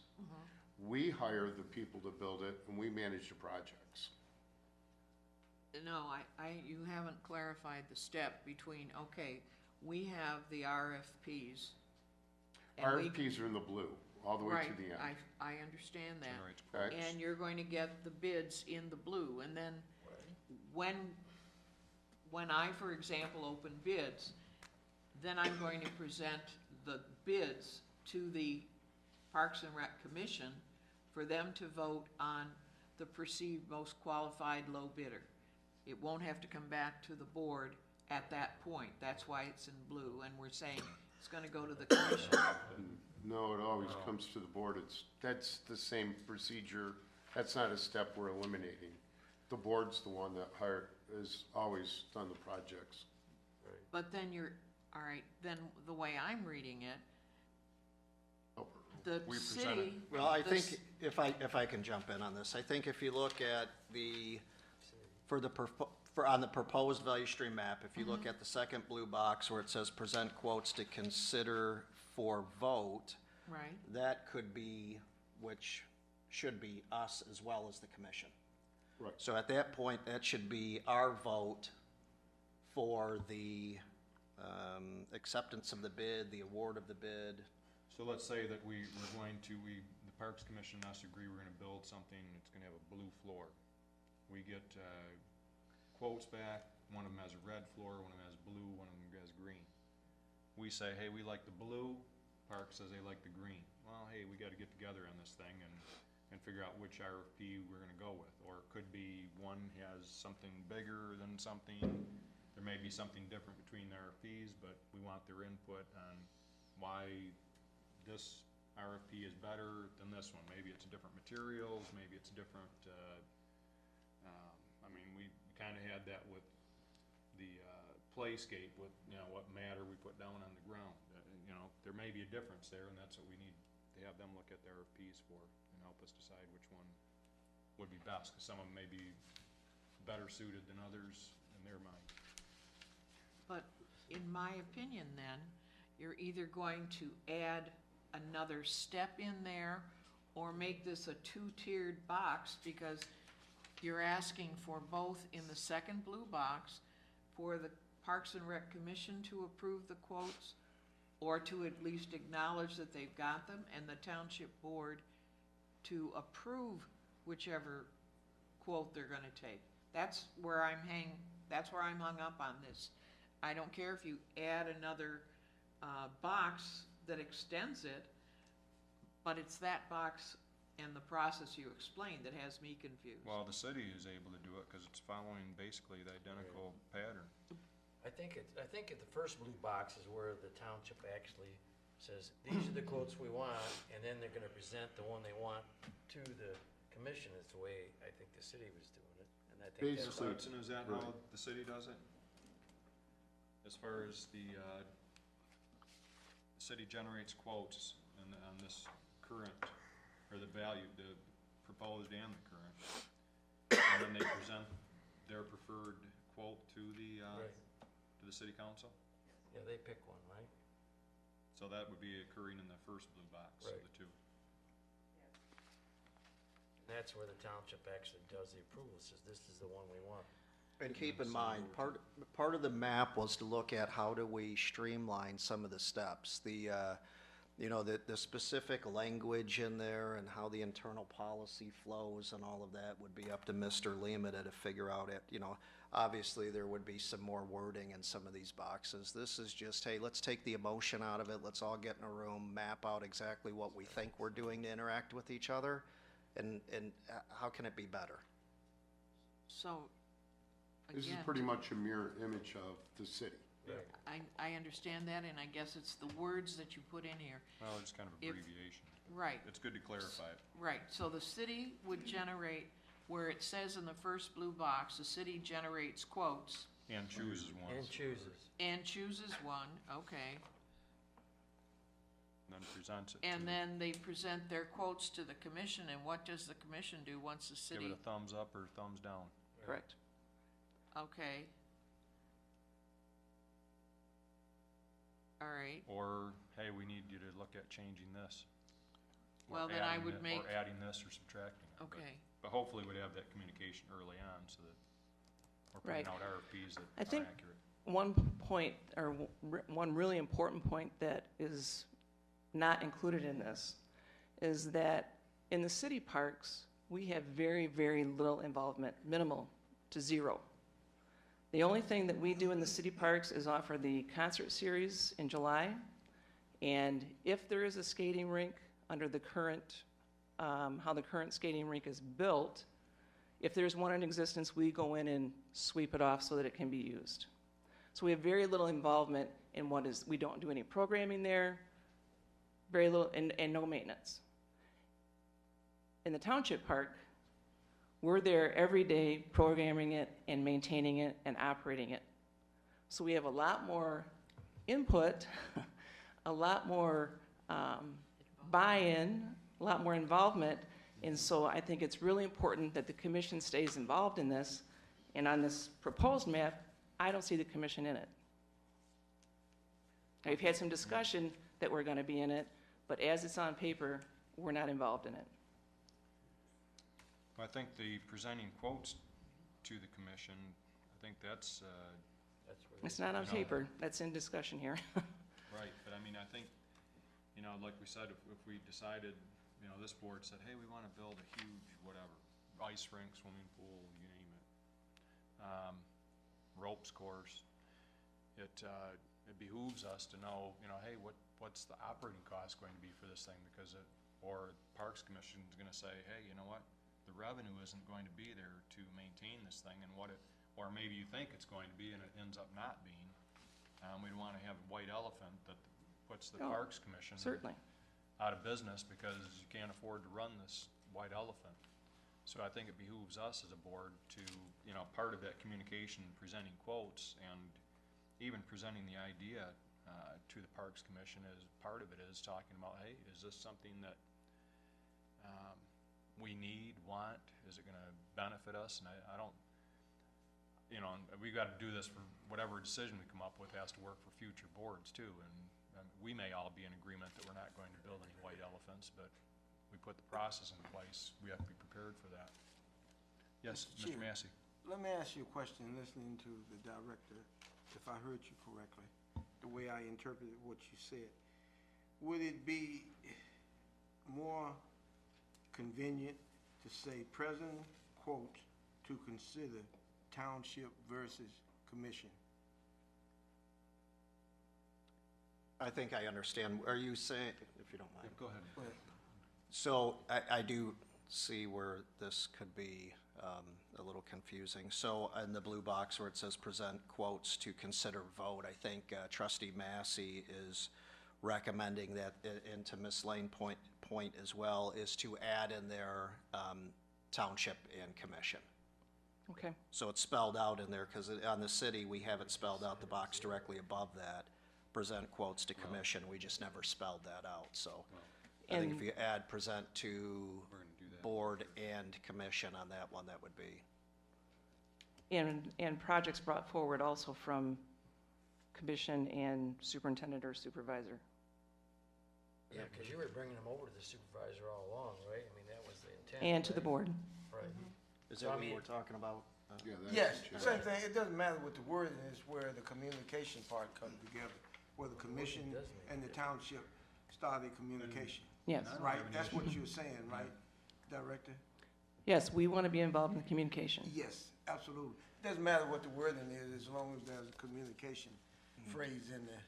We hire the people to build it, and we manage the projects. No, you haven't clarified the step between, okay, we have the RFPs. and we- RFPs are in the blue, all the way to the end. Right, I understand that. Generates Okay? And you're going to get the bids in the blue, and then when I, for example, open bids, then I'm going to present the bids to the Parks and Rec Commission for them to vote on the perceived most qualified low bidder. It won't have to come back to the board at that point. That's why it's in blue, and we're saying it's gonna go to the commission. No, it always comes to the board. That's the same procedure. That's not a step we're eliminating. The board's the one that has always done the projects. But then all right, then the way I'm reading it, Oh, the We present it. city. Well, I the think, if I can jump in on this, I think if you look at on the proposed value stream map, if you look at the second blue box where it says present quotes to consider for vote, Right, that could be, which should be us as well as the commission. Right. So at that point, that should be our vote for the acceptance of the bid, the award of the bid. So let's say that the Parks Commission and us agree we're gonna build something, it's gonna have a blue floor. We get, quotes back, one of them has a red floor, one of them has blue, one of them has green. We say, hey, we like the blue, Parks says they like the green. Well, hey, we gotta get together on this thing and figure out which RFP we're gonna go with. Or it could be one has something bigger than something, there may be something different between the RFPs, but we want their input on why this RFP is better than this one. Maybe it's different materials, maybe it's different, I mean, we kinda had that with the, playscape with, what matter we put down on the ground. There may be a difference there, and that's what we need to have them look at the RFPs for and help us decide which one would be best, cause some of them may be better suited than others in their mind. but in my opinion then, you're either going to add another step in there or make this a two-tiered box, because you're asking for both in the second blue box for the Parks and Rec Commission to approve the quotes, or to at least acknowledge that they've got them, and the Township Board to approve whichever quote they're gonna take. That's where I'm hung up on this. I don't care if you add another, box that extends it, but it's that box and the process you explained that has me confused. Well, the city is able to do it, cause it's following basically the identical pattern. I think the first blue box is where the township actually says, these are the quotes we want, and then they're gonna present the one they want to the commission, is the way I think the city was doing it, and I think that's. Basically, Hudson, is that how the city does it? As far as the city generates quotes on this current, or the value, the proposed and the current, and then they present their preferred quote to the city council? Yeah, they pick one, right? So that would be occurring in the first blue box of Right. the two. That's where the township actually does the approval, says this is the one we want. And keep in mind, part of the map was to look at how do we streamline some of the steps. The specific language in there and how the internal policy flows and all of that would be up to Mr. Lehman to figure out it, obviously there would be some more wording in some of these boxes. This is just, hey, let's take the emotion out of it, let's all get in a room, map out exactly what we think we're doing to interact with each other, and how can it be better? So, This is again, pretty much a mirror image of the city. I understand that, and I guess it's the words that you put in here. Well, it's kind of If- abbreviation. Right, It's good to clarify it. right. So the city would generate, where it says in the first blue box, the city generates quotes And chooses one, And chooses. and chooses one, okay. then presents it to, And then they present their quotes to the commission, and what does the commission do once the give city? it a thumbs up or thumbs down. Correct. Okay. All right, Or, hey, we need you to look at changing this. Or Well, then I adding would it- make- Or adding this or subtracting it. But- okay. But hopefully we'd have that communication early on so that we're putting Right. out RFPs that I are think- accurate. One point, or one really important point that is not included in this, is that in the city parks, we have very, very little involvement, minimal to zero. The only thing that we do in the city parks is offer the concert series in July, and if there is a skating rink, under the current, how the current skating rink is built, if there's one in existence, we go in and sweep it off so that it can be used. So we have very little involvement in we don't do any programming there, very little, and no maintenance. In the township park, we're there every day programming it and maintaining it and operating it. So we have a lot more input, a lot more buy-in, a lot more involvement. And so I think it's really important that the commission stays involved in this. And on this proposed map, I don't see the commission in it. Now, we've had some discussion that we're going to be in it, but as it's on paper, we're not involved in it. I think the presenting quotes to the commission, I think that's, It's not on You know- paper, that's in discussion here. right, but I mean, I think, you know, like we said, if we decided, you know, this board said, hey, we wanna build a huge, whatever, ice rink, swimming pool, you name it, ropes course, it behooves us to know, you know, hey, what's the operating cost going to be for this thing, because or Parks Commission's gonna say, hey, you know what, the revenue isn't going to be there to maintain this thing, and or maybe you think it's going to be and it ends up not being. We don't wanna have a white elephant that puts the Oh, Parks Commission Certainly. out of business because you can't afford to run this white elephant. So I think it behooves us as a board to, you know, part of that communication, presenting quotes and even presenting the idea to the Parks Commission, is part of it is talking about, hey, is this something that we need, want, is it gonna benefit us? And I don't, you know, we gotta do this for whatever decision we come up with, has to work for future boards too. And we may all be in agreement that we're not going to build any white elephants, but we put the process in place, we have to be prepared for that. Yes, Mr. Chair. Massey? Let me ask you a question, listening to the director, if I heard you correctly, the way I interpreted what you said. Would it be more convenient to say present quote to consider township versus commission? I think I understand. Are you saying, if you don't mind? Go ahead. But So I do see where this could be a little confusing. So in the blue box where it says present quotes to consider vote, I think Trustee Massey is recommending that, and to Ms. Lane's point as well, is to add in there township and commission. Okay. So it's spelled out in there, because on the city, we have it spelled out, the box directly above that, present quotes to commission, we just never spelled that out, so. I think if And- you add present to We're gonna do that. board and commission on that one, that would be. And projects brought forward also from commission and superintendent or supervisor. Yeah, because you were bringing them over to the supervisor all along, right? I mean, that was the intent. And to the right? board. Right. Is So, that I what mean- we're talking about? yes, same thing, it doesn't matter what the wording is, where the communication part comes together, where the commission does make and the township started communication. Yes. Right, that's what you're saying, right, Director? Yes, we want to be involved in the communication. Yes, absolutely. Doesn't matter what the wording is, as long as there's a communication phrase in there.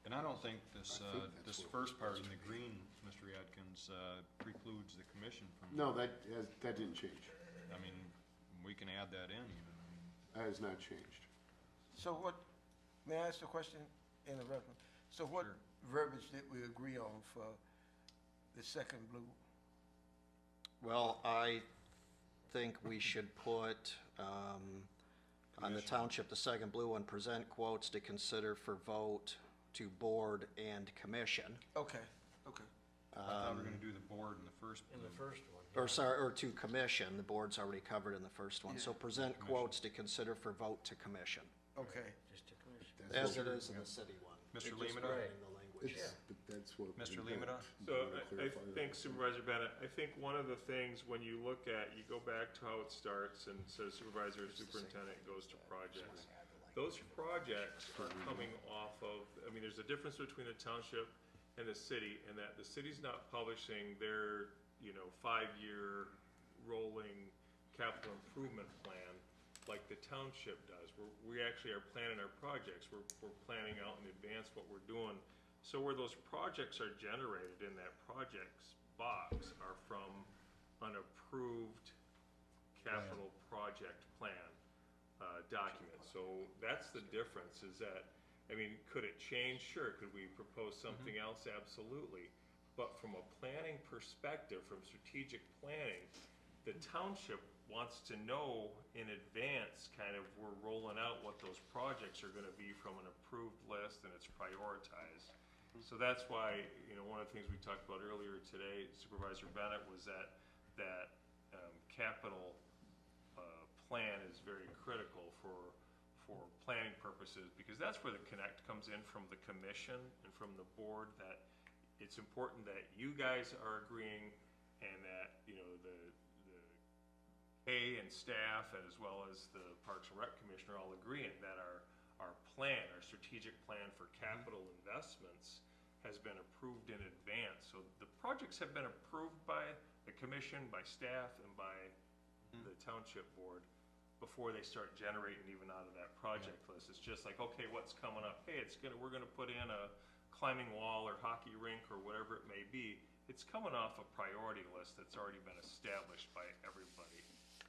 And I don't think this, this first part in the green, Mr. Atkins, precludes the commission from. No, that didn't change. I mean, we can add that in even. That has not changed. So what, may I ask a question in a reference? So what Sure. verbiage did we agree on for the second blue? Well, I think we should put, on the township, the second blue one, present quotes to consider for vote to board and commission. Okay, okay. I thought we were gonna do the board in the first. In the first one. Or sorry, or to commission, the board's already covered in the first one. So Yeah. present Commission. quotes to consider for vote to commission, Okay. Just to commission. as it is in the city one. Mr. Just Lemata? adding the language. That's what. Mr. Lemata? So I think Supervisor Bennett, I think one of the things when you look at, you go back to how it starts and says supervisor, superintendent, goes to projects. Those projects are coming off of, I mean, there's a difference between the township and the city, in that the city's not publishing their, 5-year rolling capital improvement plan like the township does. We actually are planning our projects. We're planning out in advance what we're doing So where those projects are generated in that projects box are from an approved capital project plan document. So that's the difference, is that, I mean, could it change? Sure. Could we propose something else? Absolutely. But from a planning perspective, from strategic planning, the township wants to know in advance, kind of, we're rolling out what those projects are gonna be from an approved list, and it's prioritized. So that's why, you know, one of the things we talked about earlier today, Supervisor Bennett, was that capital plan is very critical for planning purposes, because that's where the connect comes in from the commission and from the board, that it's important that you guys are agreeing, and that, you know, the K and staff, as well as the Parks and Rec Commissioner, all agreeing that our plan, our strategic plan for capital investments has been approved in advance. So the projects have been approved by the commission, by staff, and by the township board before they start generating even out of that project list. It's just like, okay, what's coming up? Hey, we're gonna put in a climbing wall or hockey rink or whatever it may be. It's coming off a priority list that's already been established by everybody.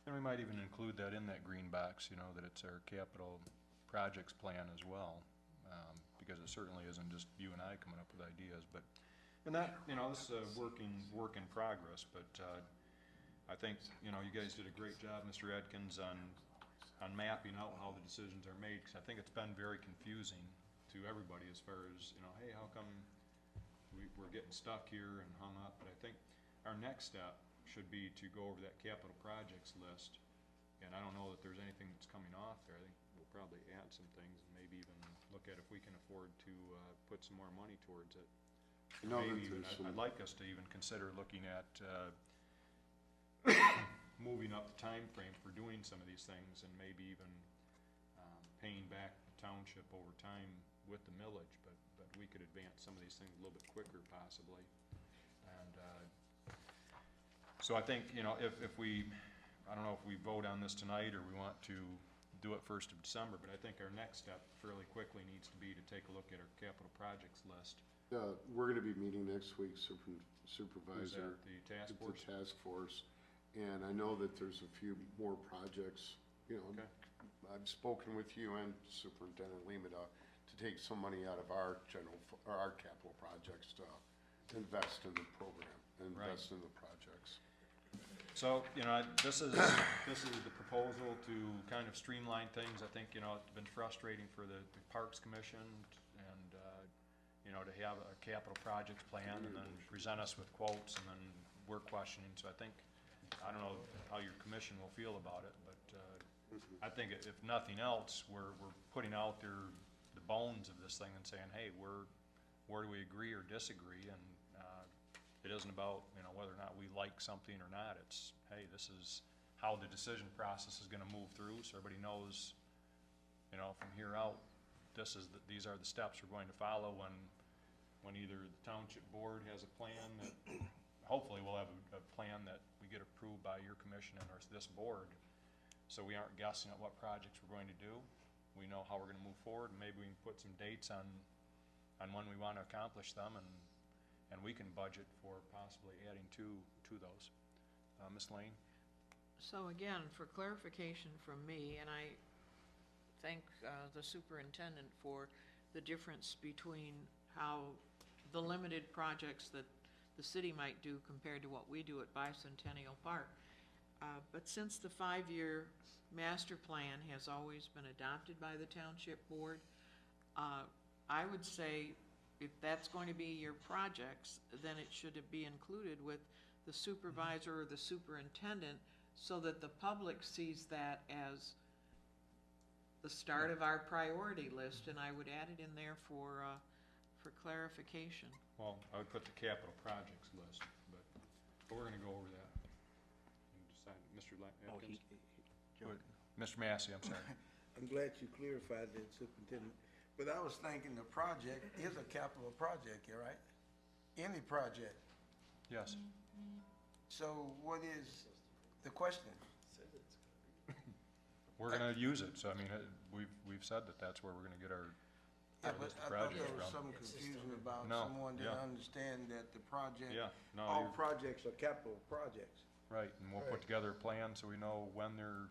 And we might even include that in that green box, you know, that it's our capital projects plan as well, because it certainly isn't just you and I coming up with ideas, but, and that, you know, this is a work in progress, but, I think, you know, you guys did a great job, Mr. Edkins, on mapping out how the decisions are made, because I think it's been very confusing to everybody as far as, you know, hey, how come we're getting stuck here and hung up? But I think our next step should be to go over that capital projects list, and I don't know that there's anything that's coming off there. I think we'll probably add some things, and maybe even look at if we can afford to put some more money towards it. Maybe even, I'd like us to even consider looking at moving up the time frame for doing some of these things, and maybe even paying back the township over time with the millage, but we could advance some of these things a little bit quicker possibly. And so I think, you know, if we, I don't know if we vote on this tonight or we want to do it 1st of December, but I think our next step fairly quickly needs to be to take a look at our capital projects list. We're gonna be meeting next week, Supervisor. The task force? The task force. And I know that there's a few more projects, you know, Okay. I've spoken with you and Superintendent Lemata to take some money out of our our capital projects to invest in the program, invest in the projects. So, you know, this is the proposal to kind of streamline things. I think, you know, it's been frustrating for the Parks Commission and, you know, to have a capital projects plan and then present us with quotes and then we're questioning. So I think, I don't know how your commission will feel about it, but I think if nothing else, we're putting out there the bones of this thing and saying, hey, where do we agree or disagree? And it isn't about, you know, whether or not we like something or not. It's, hey, this is how the decision process is gonna move through, so everybody knows, you know, from here out, these are the steps we're going to follow when either the township board has a plan that, hopefully we'll have a plan that we get approved by your commission and or this board, so we aren't guessing at what projects we're going to do. We know how we're gonna move forward, and maybe we can put some dates on when we wanna accomplish them, and we can budget for possibly adding to those. Ms. Lane? So again, for clarification from me, and I thank the superintendent for the difference between how the limited projects that the city might do compared to what we do at Bicentennial Park. But since the 5-year master plan has always been adopted by the township board, I would say if that's going to be your projects, then it should be included with the supervisor or the superintendent, so that the public sees that as the start of our priority list, and I would add it in there for clarification. Well, I would put the capital projects list, but we're gonna go over that and decide. Mr. Atkins? Mr. Massey, I'm sorry. I'm glad you clarified that, Superintendent. But I was thinking the project is a capital project, you right? Any project. Yes. So what is the question? We're gonna use it, so I mean, we've said that that's where we're gonna get our Yeah, how but this I thought project there was run. some confusion about No, someone yeah. didn't understand that the project, Yeah, no, all you're projects are capital projects. right, and we'll put together a plan so we know when they're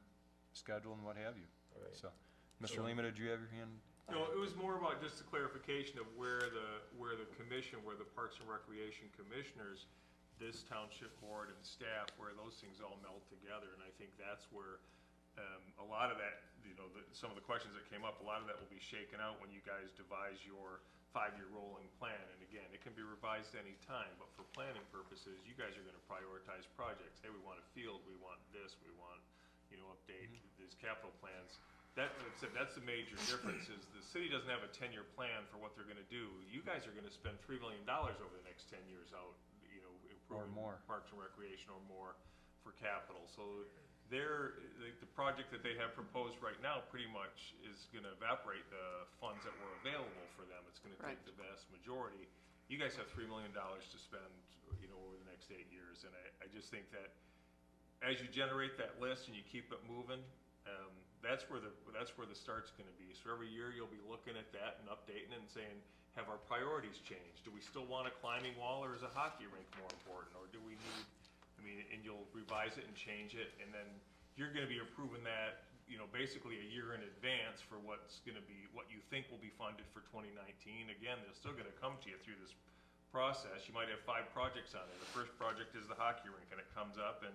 scheduled and what have you. Right. So, Mr. Lima, did you have your hand? No, it was more about just a clarification of where the commission, where the Parks and Recreation Commissioners, this township board and staff, where those things all meld together, and I think that's where, a lot of that, some of the questions that came up, a lot of that will be shaken out when you guys devise your 5-year rolling plan, and again, it can be revised any time, but for planning purposes, you guys are gonna prioritize projects. Hey, we want a field, we want this, we want, update these capital plans. Like I said, that's the major difference, is the city doesn't have a 10-year plan for what they're gonna do. You guys are gonna spend $3 million over the next 10 years out, improving more. Parks and Recreation or more for capital. So the project that they have proposed right now pretty much is gonna evaporate the funds that were available for them. It's gonna take Right. the vast majority. You guys have $3 million to spend, over the next 8 years, and I just think that as you generate that list and you keep it moving, that's where the start's gonna be. So every year you'll be looking at that and updating it and saying, have our priorities changed? Do we still want a climbing wall, or is a hockey rink more important? Or do we need, and you'll revise it and change it, and then you're gonna be approving that, basically a year in advance for what you think will be funded for 2019. Again, they're still gonna come to you through this process. You might have 5 projects on there. The first project is the hockey rink, and it comes up, and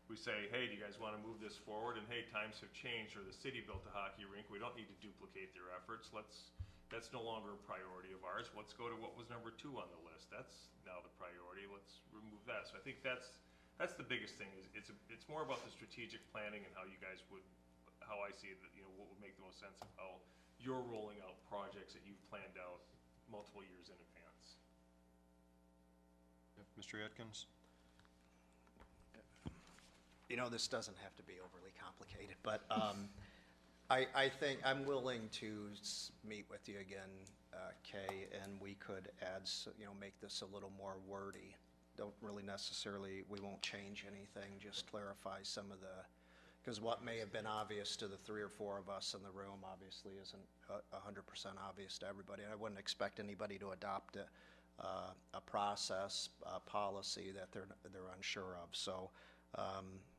we say, hey, do you guys want to move this forward? And hey, times have changed, or the city built a hockey rink. We don't need to duplicate their efforts. That's no longer a priority of ours. Let's go to what was number 2 on the list. That's now the priority. Let's remove that. So I think that's the biggest thing. Is it's more about the strategic planning and how you guys how I see it, what would make the most sense of how you're rolling out projects that you've planned out multiple years in advance. Mr. Atkins? This doesn't have to be overly complicated, but I think I'm willing to meet with you again, Kay, and we could add, make this a little more wordy. Don't really necessarily, we won't change anything, just clarify some of because what may have been obvious to the 3 or 4 of us in the room obviously isn't 100% obvious to everybody. And I wouldn't expect anybody to adopt a process, a policy that they're unsure of. So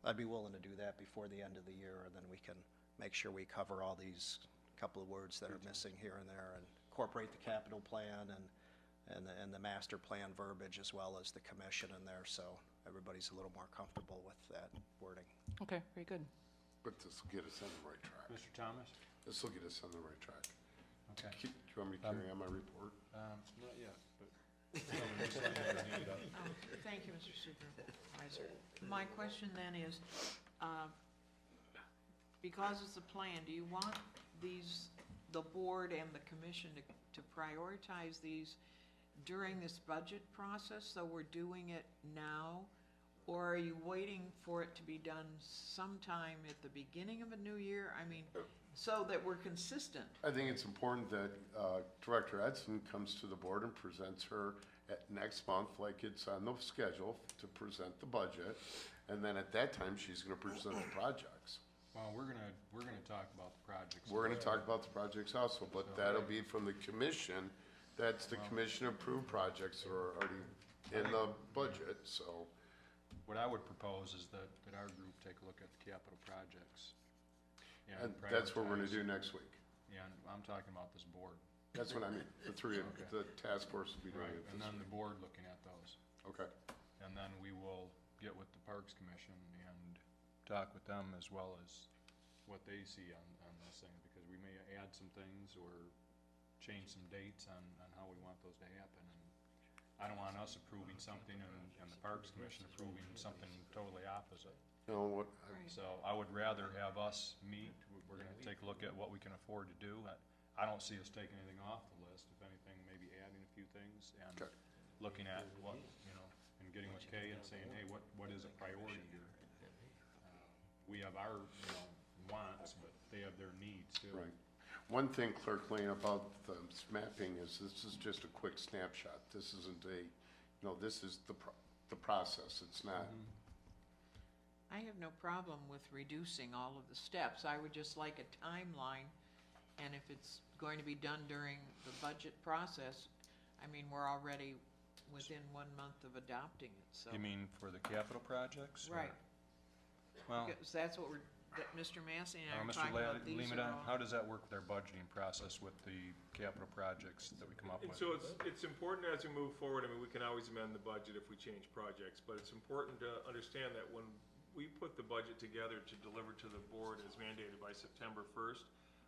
I'd be willing to do that before the end of the year, and then we can make sure we cover all these couple of words that are missing here and there, and incorporate the capital plan and the master plan verbiage, as well as the commission in there, so everybody's a little more comfortable with that wording. Okay, very good. But this will get us on the right track. Mr. Thomas? This will get us on the right track. Okay. Do you want me to carry on my report? Not yet, but. Just let me know when you need it. Thank you, Mr. Supervisor. My question then is, because it's a plan, do you want the board and the commission to prioritize these during this budget process, so we're doing it now? Or are you waiting for it to be done sometime at the beginning of a new year? I mean, so that we're consistent. I think it's important that Director Edson comes to the board and presents her next month, like it's on the schedule, to present the budget. And then at that time, she's gonna present the projects. Well, we're gonna talk about the projects. We're gonna talk about the projects also, but that'll be from the commission. That's the commission-approved projects that are already in the budget, so. What I would propose is that our group take a look at the capital projects. And that's what we're gonna do prioritize. next week. And I'm talking about this board. That's what I mean, the 3, Okay. the task force will be doing Right, it and this then the week. board looking at those. Okay, And then we will get with the Parks Commission and talk with them as well as what they see on this thing, because we may add some things or change some dates on how we want those to happen. And I don't want us approving something and the Parks Commission approving something totally opposite. you know what, Right. So I would rather have us meet. We're gonna take a look at what we can afford to do. I don't see us taking anything off the list. If anything, maybe adding a few things and Okay. looking at what, and getting with Kay and saying, hey, what is a priority here? We have our, wants, but they have their needs too. right. One thing, Clerk Lane, about the mapping is this is just a quick snapshot. This isn't this is the process. It's not, I have no problem with reducing all of the steps. I would just like a timeline And if it's going to be done during the budget process, I mean, we're already within 1 month of adopting it, so. You mean for the capital projects? or- Right. Well, Because that's what that Mr. Massey and I are Mr. talking about, these are Lemata, all. how does that work with our budgeting process with the capital projects that we come up And with? so it's important as we move forward, I mean, we can always amend the budget if we change projects, but it's important to understand that when we put the budget together to deliver to the board as mandated by September 1st,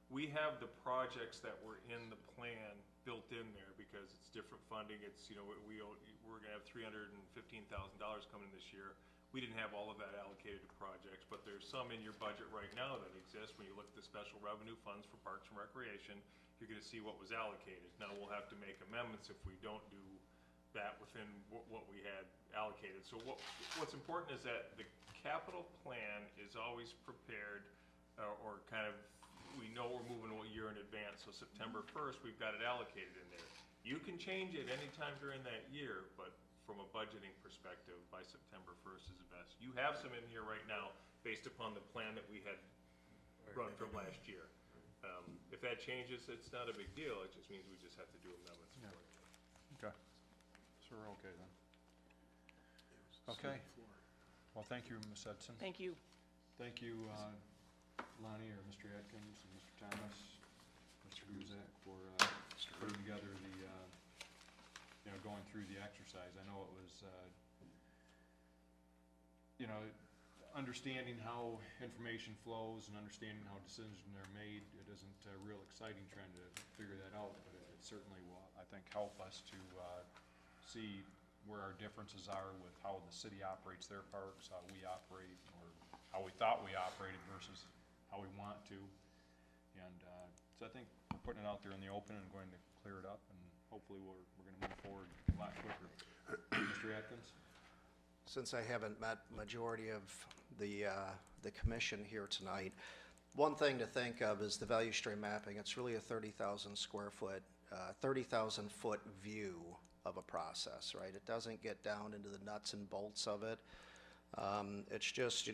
we have the projects that were in the plan built in there because it's different funding. It's, we're gonna have $315,000 coming this year. We didn't have all of that allocated to projects, but there's some in your budget right now that exist. When you look at the special revenue funds for Parks and Recreation, you're gonna see what was allocated. Now, we'll have to make amendments if we don't do that within what we had allocated. So what's important is that the capital plan is always prepared, or kind of, we know we're moving a year in advance, so September 1st, we've got it allocated in there. You can change it anytime during that year, but from a budgeting perspective, by September 1st is the best. You have some in here right now, based upon the plan that we had run from last year. If that changes, it's not a big deal, it just means we just have to do amendments for it. Okay, so we're okay then. Okay, well, thank you, Ms. Hudson. Thank you. Thank you, Lonnie, or Mr. Atkins, and Mr. Thomas, Mr. Guzak, for putting together the, going through the exercise. I know it was, understanding how information flows and understanding how decisions are made. It isn't real exciting trying to figure that out, but it certainly will, I think, help us to see where our differences are with how the city operates their parks, how we operate, or how we thought we operated versus how we want to. And so I think we're putting it out there in the open and going to clear it up, and hopefully we're going to move forward a lot quicker. Mr. Atkins? Since I haven't met majority of the commission here tonight, one thing to think of is the value stream mapping. It's really a 30,000 square foot, 30,000 foot view of a process, right? It doesn't get down into the nuts and bolts of it. It's just,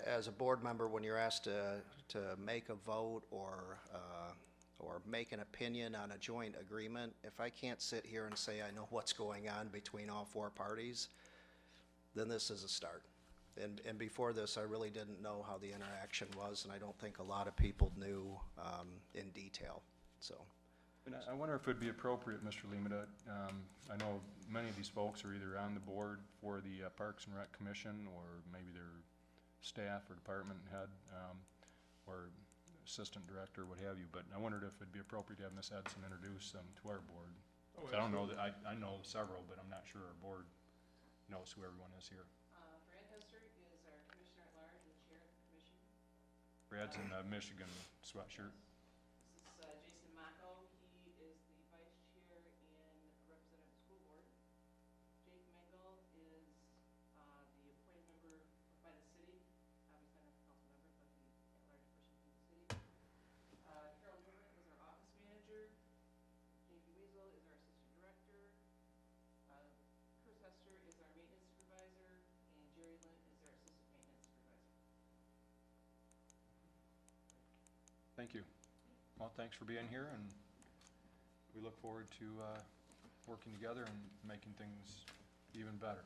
as a board member, when you're asked to make a vote or make an opinion on a joint agreement, if I can't sit here and say I know what's going on between all four parties, then this is a start. And before this, I really didn't know how the interaction was, and I don't think a lot of people knew in detail, so. And I wonder if it'd be appropriate, Mr. Lemata, I know many of these folks are either on the board for the Parks and Rec Commission, or maybe they're staff or department head, or assistant director, what have you, but I wondered if it'd be appropriate to have Ms. Edson introduce them to our board. Oh, I don't know that, I know several, but I'm not sure our board knows who everyone is here. Brad Hester is our commissioner at large and chair of the commission. Brad's in the Michigan sweatshirt. This is Jason Mako. He is the vice chair and representative of the school board. Jake Mengel is the appointed member by the city, obviously not a council member, but the at-large person from the city. Carol Newman is our office manager. J.P. Weasel is our assistant director. Chris Hester is our maintenance supervisor, and Jerry Lynn is our assistant maintenance supervisor. Thank you. Well, thanks for being here, and we look forward to working together and making things even better.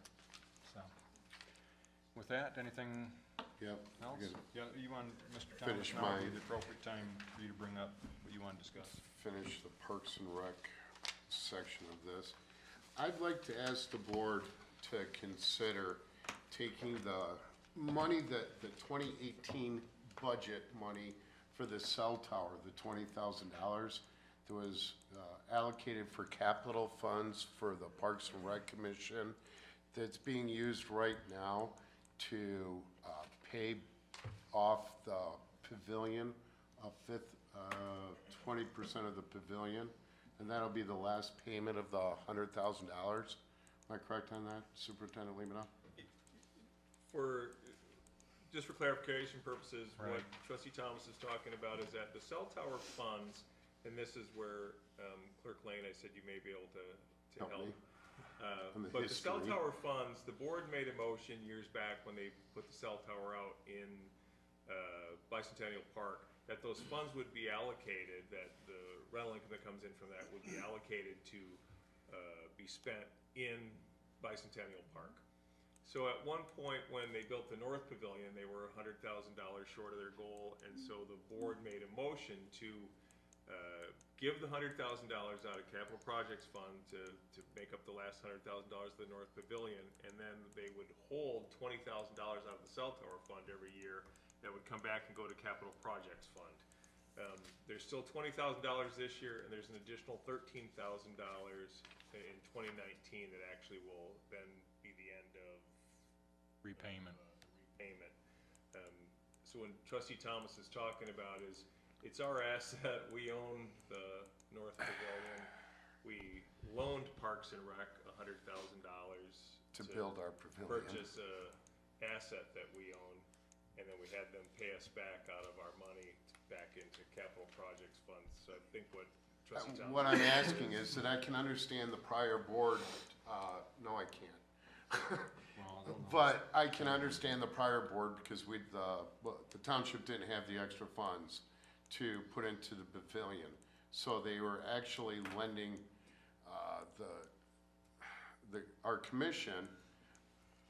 So, with that, anything Yep. else? Good. Yeah, you want, Mr. Thomas, Finish now would be mine. the appropriate time for you to bring up what you want to discuss. Finish the Parks and Rec section of this. I'd like to ask the board to consider taking the money that, the 2018 budget money for the cell tower, the $20,000 that was allocated for capital funds for the Parks and Rec Commission, that's being used right now to pay off the pavilion, 20% of the pavilion, and that'll be the last payment of the $100,000. Am I correct on that, Superintendent Lemata? Just for clarification purposes, what Right. Trustee Thomas is talking about is that the cell tower funds, and this is where Clerk Lane, I said you may be able to Help help. me. On the But the cell history. tower funds, the board made a motion years back when they put the cell tower out in Bicentennial Park that those funds would be allocated, that the rental income that comes in from that would be allocated to be spent in Bicentennial Park. So at one point, when they built the North Pavilion, they were $100,000 short of their goal, and so the board made a motion to give the $100,000 out of capital projects fund to make up the last $100,000 of the North Pavilion, and then they would hold $20,000 out of the cell tower fund every year that would come back and go to capital projects fund. There's still $20,000 this year, and there's an additional $13,000 in 2019 that actually will then be the end of Repayment. repayment. So when Trustee Thomas is talking about is, it's our asset, we own the North Pavilion, we loaned Parks and Rec $100,000 To build our pavilion. purchase a asset that we own, and then we had them pay us back out of our money back into capital projects funds. So I think what Trustee Thomas. What I'm asking is that I can understand the prior board, no, I can't. But I can understand the prior board because the township didn't have the extra funds to put into the pavilion. So they were actually lending our commission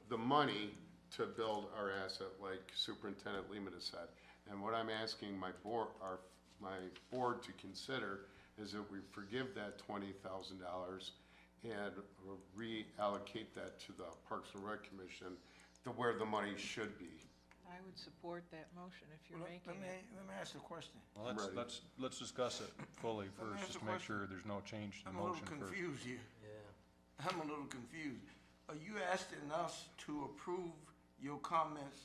the money to build our asset, like Superintendent Lehman has said. And what I'm asking my board to consider is that we forgive that $20,000 and reallocate that to the Parks and Rec Commission to where the money should be. I would support that motion if you're Well, making it. let me ask you a question. Well, Ready. let's discuss it fully Let me first, ask just a to make question. sure there's no change to the I'm a little motion first. confused here. Yeah. I'm a little confused. Are you asking us to approve your comments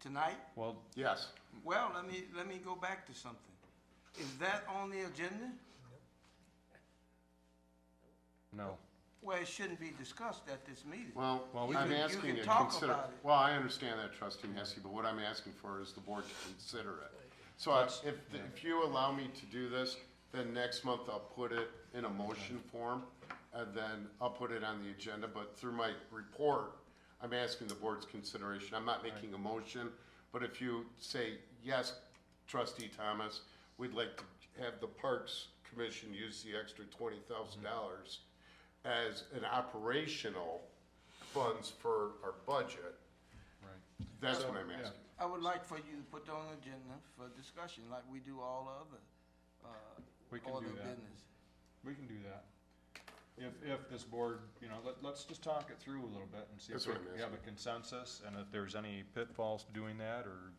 tonight? Well, Yes, Well, let me go back to something. Is that on the agenda? no. Well, it shouldn't be discussed at this meeting. well, we I'm can- you asking can you to talk consider, about it. well, I understand that, Trustee Massey, but what I'm asking for is the board to consider it. So if you allow me to do this, then next month I'll put it in a motion form, and then I'll put it on the agenda, but through my report, I'm asking the board's consideration. I'm not making a motion, but if you say, yes, Trustee Thomas, we'd like to have the Parks Commission use the extra $20,000 as an operational funds for our budget, Right. that's So, what I'm yeah. asking. I would like for you to put that on the agenda for discussion like we do all other, We can order do of that. business. We can do that. If this board, let's just talk it through a little bit and see if That's what I'm we have a consensus, and if there's any pitfalls to doing that, or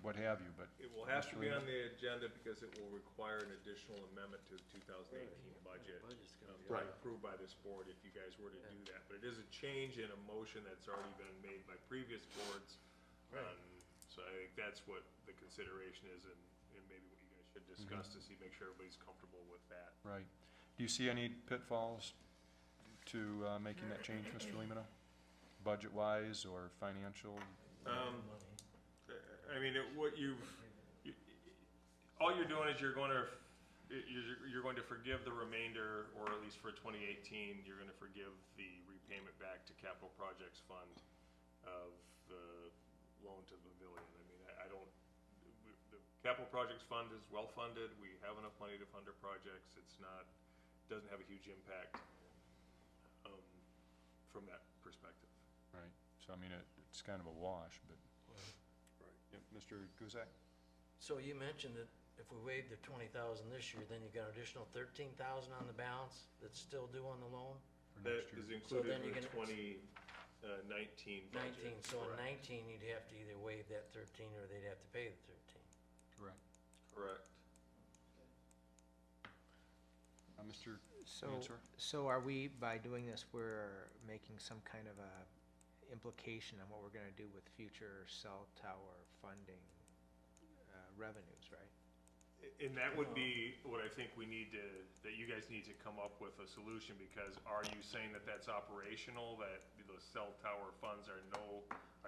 what have you, but. It will have to be on the agenda because it will require an additional amendment to the 2018 budget. Budget's gonna be Right. Approved by this board if you guys were to do that. But it is a change in a motion that's already been made by previous boards. So I think that's what the consideration is, and maybe what you guys should discuss to see, make sure everybody's comfortable with that. Right. Do you see any pitfalls to making that change, Mr. Lemino? Budget-wise or financial? money. I mean, all you're doing is you're going to forgive the remainder, or at least for 2018, you're going to forgive the repayment back to capital projects fund of the loan to the pavilion. I mean, the capital projects fund is well-funded, we have enough money to fund our projects, doesn't have a huge impact from that perspective. Right. So, I mean, it's kind of a wash, but. Yep, Mr. Guzak? So you mentioned that if we waive the 20,000 this year, then you got an additional 13,000 on the balance that's still due on the loan? For That next year? is included then in you're the gonna- 2019 budget. 19, so in Correct. 19, you'd have to either waive that 13 or they'd have to pay the 13. Correct. Correct. Mr. So, Answer? so are we, by doing this, we're making some kind of a implication on what we're gonna do with future cell tower funding revenues, right? And that would be what I think that you guys need to come up with a solution, because are you saying that that's operational, that the cell tower funds are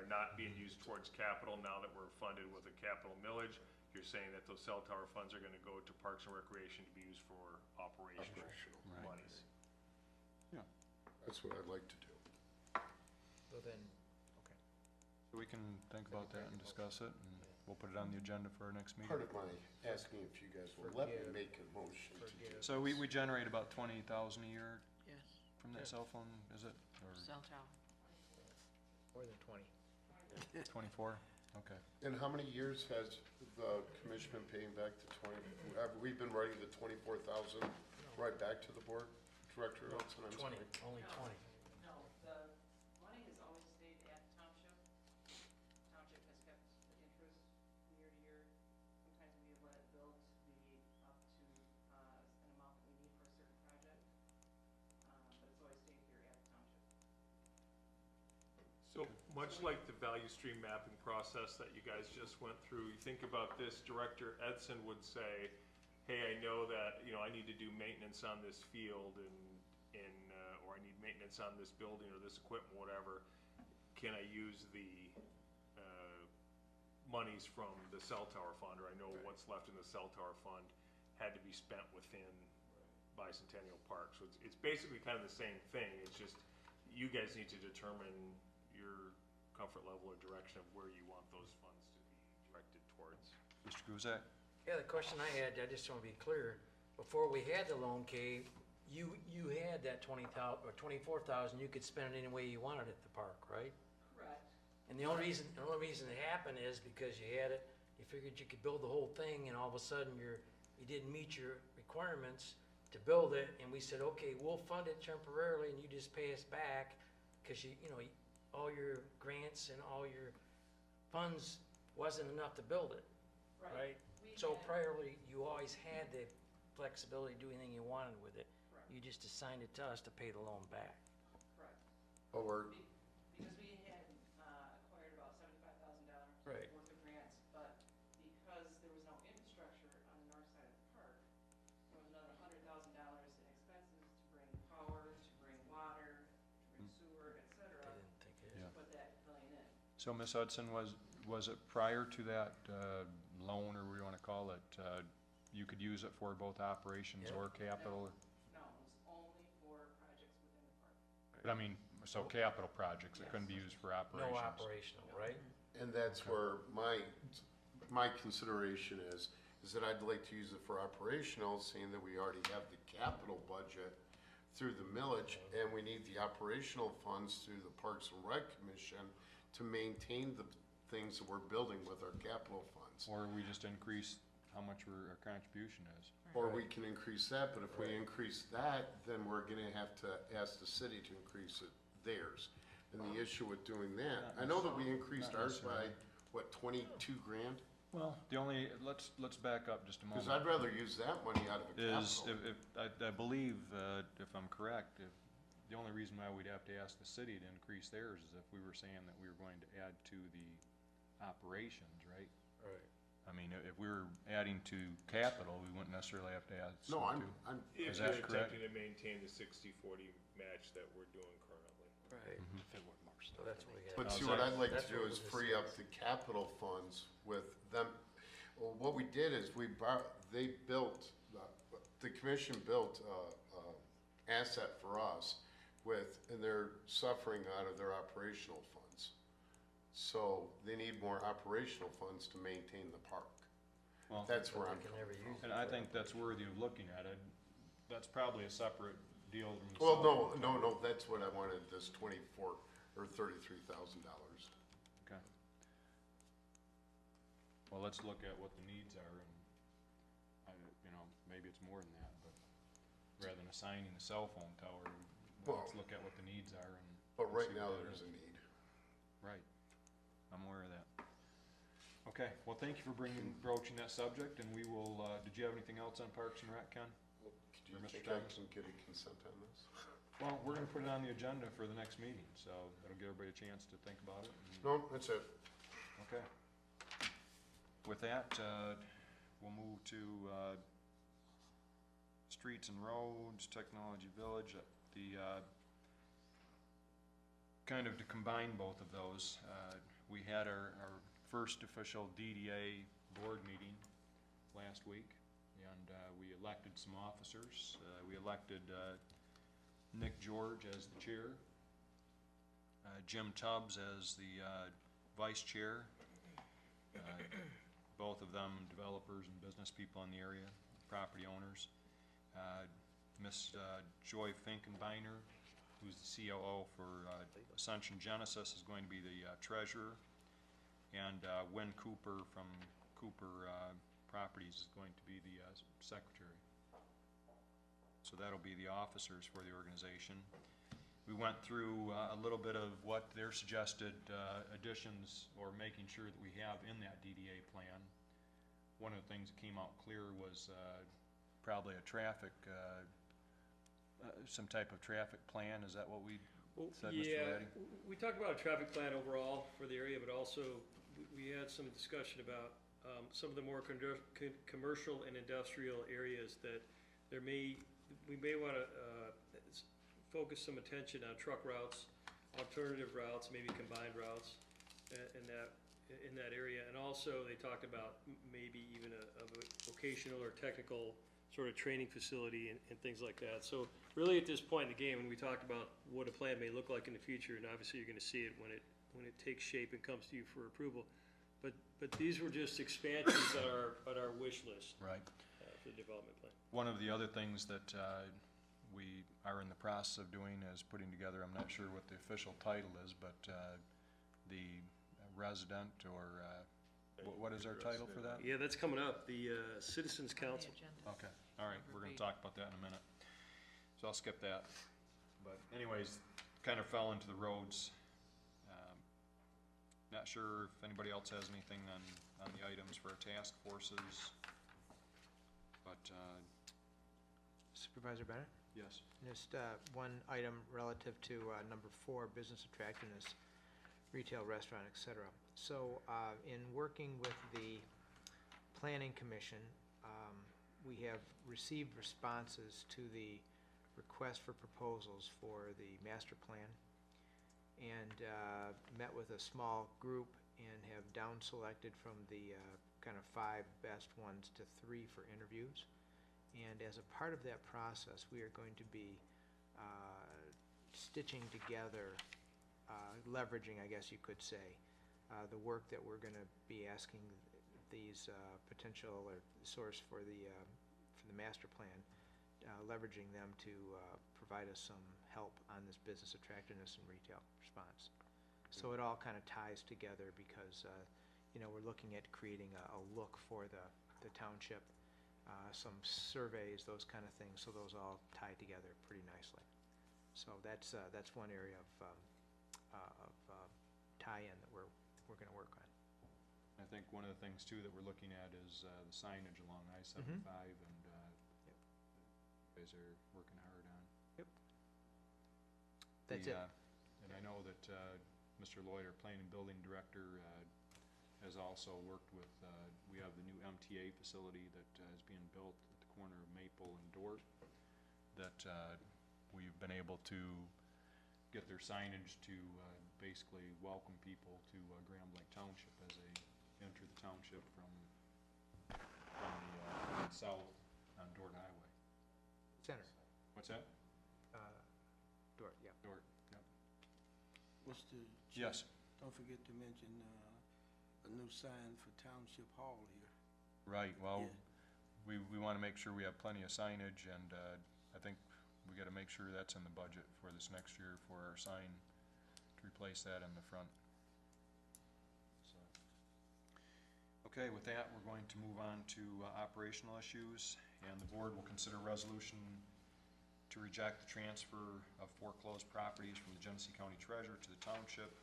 not being used towards capital now that we're funded with a capital millage? You're saying that those cell tower funds are gonna go to Parks and Recreation to be used for operational Right. monies. That's what I'd like to do. So then, So we can think about that and discuss it, and we'll put it on the agenda for our next meeting. Part of my asking if you guys will let me make a motion to do. So we generate about 20,000 a year Yes, from that cell phone, is it? Or cell tower. More than 20. 24? Okay. And how many years has the commission been paying back the 20, have we been writing the 24,000 right back to the board? Director Olson, I'm sorry. 20, only 20. No, the money has always stayed at the township. Township has kept the interest year to year. Sometimes we have let it build to be up to an amount that we need for a certain project. But it's always stayed here at the township. So much like the value stream mapping process that you guys just went through, you think about this, Director Edson would say, hey, I know that, you know, I need to do maintenance on this field or I need maintenance on this building or this equipment, whatever. Can I use the monies from the cell tower fund, or I know what's left in the cell tower fund had to be spent within Bicentennial Park. So it's basically kind of the same thing. It's just you guys need to determine your comfort level or direction of where you want those funds to be directed towards. Mr. Guzak? Yeah, the question I had, I just want to be clear, before we had the loan cave, you had that 20,000 or 24,000, you could spend it any way you wanted at the park, right? Correct. And the only reason it happened is because you had it, you figured you could build the whole thing, and all of a sudden you didn't meet your requirements to build it, and we said, okay, we'll fund it temporarily, and you just pay us back, because you know, all your grants and all your funds wasn't enough to build it, right? So priorly, you always had the flexibility to do anything you wanted with it. Correct. You just assigned it to us to pay the loan back. Correct. Or, Because we had acquired about $75,000 Right. worth of grants, but because there was no infrastructure on the north side of the park, there was another $100,000 in expenses to bring power, to bring water, to bring sewer, et They cetera, didn't think it. Yeah. to put that pavilion in. So Ms. Hudson, was it prior to that loan, or what do you want to call it, you could use it for both operations Yeah. or capital? No, it was only for projects within the park. But I mean, so capital projects, it couldn't be used for operations? No operational, right? and that's where my consideration is that I'd like to use it for operational, seeing that we already have the capital budget through the millage, and we need the operational funds through the Parks and Rec Commission to maintain the things that we're building with our capital funds. Or we just increase how much our contribution is? Or we can increase that, but if we increase that, then we're gonna have to ask the city to increase it theirs. And the issue with doing that, I know that we increased Not ours by, necessarily. what, 22 grand? Well, let's back up just a moment. Because I'd rather use that money out of the Is, capital. I believe, if I'm correct, the only reason why we'd have to ask the city to increase theirs is if we were saying that we were going to add to the operations, right? Right. I mean, if we were adding to capital, we wouldn't necessarily have to add so No, to. I'm, If Is you're that correct? attempting to maintain the 60-40 match that we're doing currently. Right. So that's what we got. but Oh, see, is what that- I'd like that's to do what is this free up is. the capital funds with them. Well, what we did is they built, the commission built a asset for us and they're suffering out of their operational funds. So they need more operational funds to maintain the park. Well, That's where But I'm they can coming never from. use it. and I think that's worthy of looking at it. That's probably a separate deal from the. Well, cell phone. no, that's what I wanted, this $24,000 or $33,000. Okay. Well, let's look at what the needs are, and, maybe it's more than that, but rather than assigning the cell phone tower, let's Well- look at what the needs are and. But right see now, what that there's is. a need. Right. I'm aware of that. Okay, well, thank you for broaching that subject, and we will, did you have anything else on Parks and Rec, Ken? Could you Or Mr. think I Thomas? can get a consent on this? Well, we're gonna put it on the agenda for the next meeting, so that'll give everybody a chance to think about it. and- No, that's it. Okay. With that, we'll move to Streets and Roads, Technology Village. Kind of to combine both of those, we had our first official DDA board meeting last week, and we elected some officers. We elected Nick George as the chair, Jim Tubbs as the vice chair, Both of them developers and business people in the area, property owners. Miss Joy Finkenbeiner, who's the COO for Ascension Genesis, is going to be the treasurer. And Wynn Cooper from Cooper Properties is going to be the secretary. So that'll be the officers for the organization. We went through a little bit of what their suggested additions or making sure that we have in that DDA plan. One of the things that came out clear was probably a traffic, some type of traffic plan. Is that what we said, Mr. Yeah, Laddie? we talked about a traffic plan overall for the area, but also we had some discussion about some of the more commercial and industrial areas that we may want to focus some attention on truck routes, alternative routes, maybe combined routes in that area. And also, they talked about maybe even a vocational or technical sort of training facility and things like that. So really at this point in the game, when we talked about what a plan may look like in the future, and obviously you're going to see it when it takes shape and comes to you for approval. But these were just expansions on our wish list. Right. For the development plan. One of the other things that we are in the process of doing is putting together, I'm not sure what the official title is, but the resident or, what is our title for that? Yeah, that's coming up, the Citizens Council. Okay, all right, we're gonna talk about that in a minute. So I'll skip that. But anyways, kind of fell into the roads. Not sure if anybody else has anything on the items for our task forces, but, Supervisor Bennett? yes. Just one item relative to number 4, business attractiveness, retail, restaurant, et cetera. So in working with the Planning Commission, we have received responses to the request for proposals for the master plan, and met with a small group and have down selected from the kind of 5 best ones to 3 for interviews. And as a part of that process, we are going to be stitching together, leveraging, I guess you could say, the work that we're going to be asking these potential or source for the master plan, leveraging them to provide us some help on this business attractiveness and retail response. So it all kind of ties together because, we're looking at creating a look for the township, some surveys, those kind of things, so those all tie together pretty nicely. So that's one area of tie-in that we're going to work on. I think one of the things too that we're looking at is the signage along I-75 and Yep. you guys are working hard on. Yep. That's it. And I know that Mr. Lloyd, our planning and building director, has also worked with, we have the new MTA facility that is being built at the corner of Maple and Dort, that we've been able to get their signage to basically welcome people to Grand Blanc Township as they enter the township from the south on Dort Highway. Center. What's that? Dort, yeah. Dort, yep. Mr. Yes. Don't forget to mention a new sign for Township Hall here. Right, well, Yeah. we want to make sure we have plenty of signage, and I think we got to make sure that's in the budget for this next year for our sign, to replace that in the front. So, okay, with that, we're going to move on to operational issues, and the board will consider resolution to reject the transfer of foreclosed properties from the Genesee County Treasurer to the township,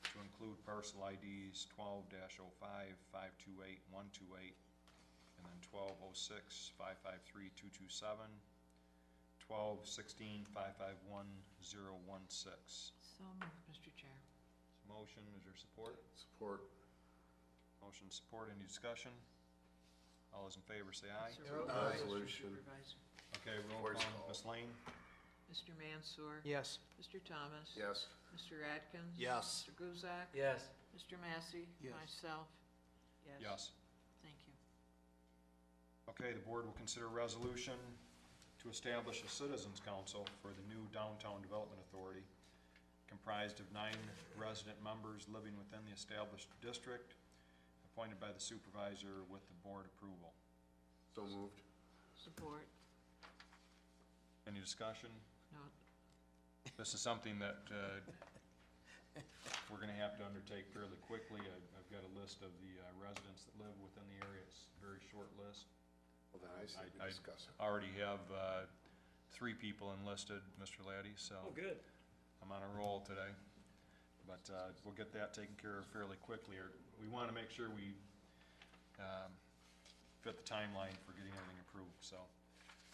to include parcel IDs 12-05-528-128, and then 12-06-553-227, 12-16-551-016. So moved, Mr. Chair. Motion, is there support? Support. Motion, support, any discussion? All those in favor say aye. Supervisor. Resolution. Supervisor. Okay, roll Voice call, call. Ms. Lane? Mr. Mansour. Yes. Mr. Thomas. Yes. Mr. Atkins. Yes. Mr. Guzak. Yes. Mr. Massey. Yes. Myself. Yes. Yes. Thank you. Okay, the board will consider a resolution to establish a citizens council for the new Downtown Development Authority, comprised of 9 resident members living within the established district, a appointed by the supervisor with the board approval. So moved. Support. Any discussion? No. This is something that we're gonna have to undertake fairly quickly. I've got a list of the residents that live within the area. It's a very short list. Well, then I say I we discuss it. already have 3 people enlisted, Mr. Laddie, so Oh, good. I'm on a roll today. But we'll get that taken care of fairly quickly. We want to make sure we fit the timeline for getting everything approved, so.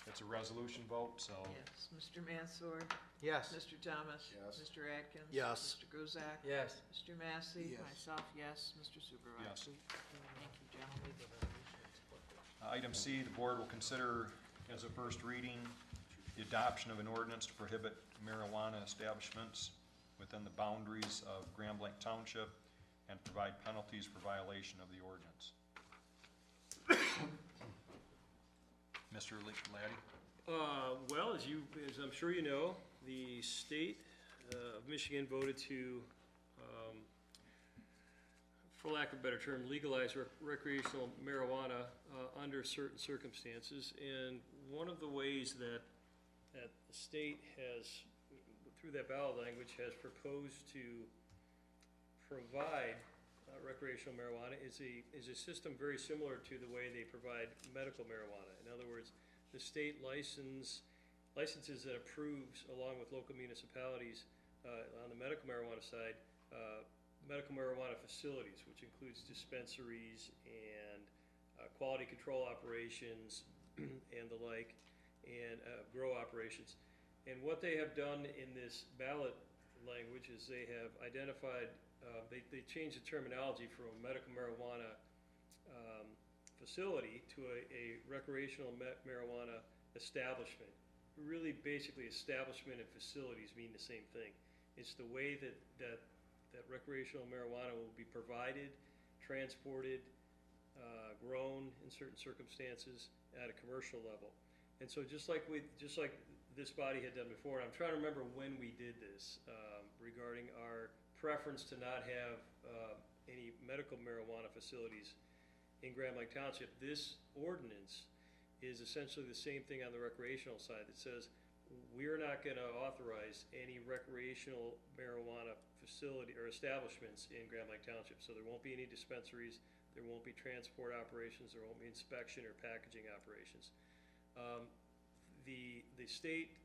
It's a resolution vote, so. Yes. Mr. Mansour? Yes. Mr. Thomas? Yes. Mr. Atkins? Yes. Mr. Guzak? Yes. Mr. Massey? Yes. Myself, yes. Mr. Supervisor? Yes. Thank you, gentlemen. Item C, the board will consider as a first reading the adoption of an ordinance to prohibit marijuana establishments within the boundaries of Grand Blanc Township and provide penalties for violation of the ordinance. Mr. Laddie? Well, as I'm sure you know, the state of Michigan voted to, for lack of a better term, legalize recreational marijuana under certain circumstances. And one of the ways that the state has, through that ballot language, has proposed to provide recreational marijuana is a system very similar to the way they provide medical marijuana. In other words, the state licenses and approves, along with local municipalities, on the medical marijuana side, medical marijuana facilities, which includes dispensaries and quality control operations and the like, and grow operations. And what they have done in this ballot language is they have identified, they changed the terminology from a medical marijuana facility to a recreational marijuana establishment. Really, basically, establishment and facilities mean the same thing. It's the way that recreational marijuana will be provided, transported, grown in certain circumstances at a commercial level. And so just like this body had done before, and I'm trying to remember when we did this, regarding our preference to not have any medical marijuana facilities in Grand Blanc Township, this ordinance is essentially the same thing on the recreational side that says we're not going to authorize any recreational marijuana facility or establishments in Grand Blanc Township. So there won't be any dispensaries, there won't be transport operations, there won't be inspection or packaging operations. The state,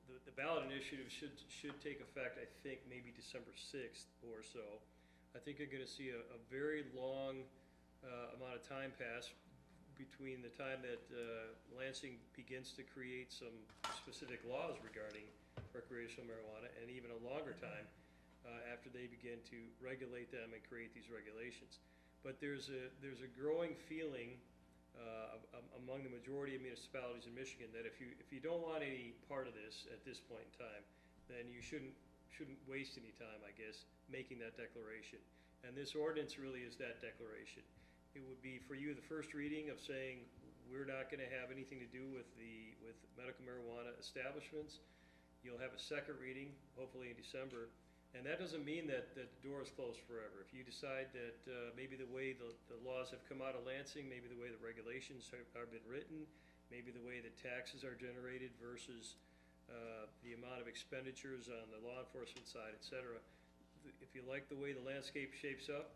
the ballot initiative should take effect, I think, maybe December 6th or so. I think you're going to see a very long amount of time pass between the time that Lansing begins to create some specific laws regarding recreational marijuana, and even a longer time after they begin to regulate them and create these regulations. But there's a growing feeling among the majority of municipalities in Michigan that if you don't want any part of this at this point in time, then you shouldn't waste any time, I guess, making that declaration. And this ordinance really is that declaration. It would be for you the first reading of saying we're not going to have anything to do with medical marijuana establishments. You'll have a second reading, hopefully in December, and that doesn't mean that the door is closed forever. If you decide that maybe the way the laws have come out of Lansing, maybe the way the regulations have been written, maybe the way the taxes are generated versus the amount of expenditures on the law enforcement side, et cetera, if you like the way the landscape shapes up,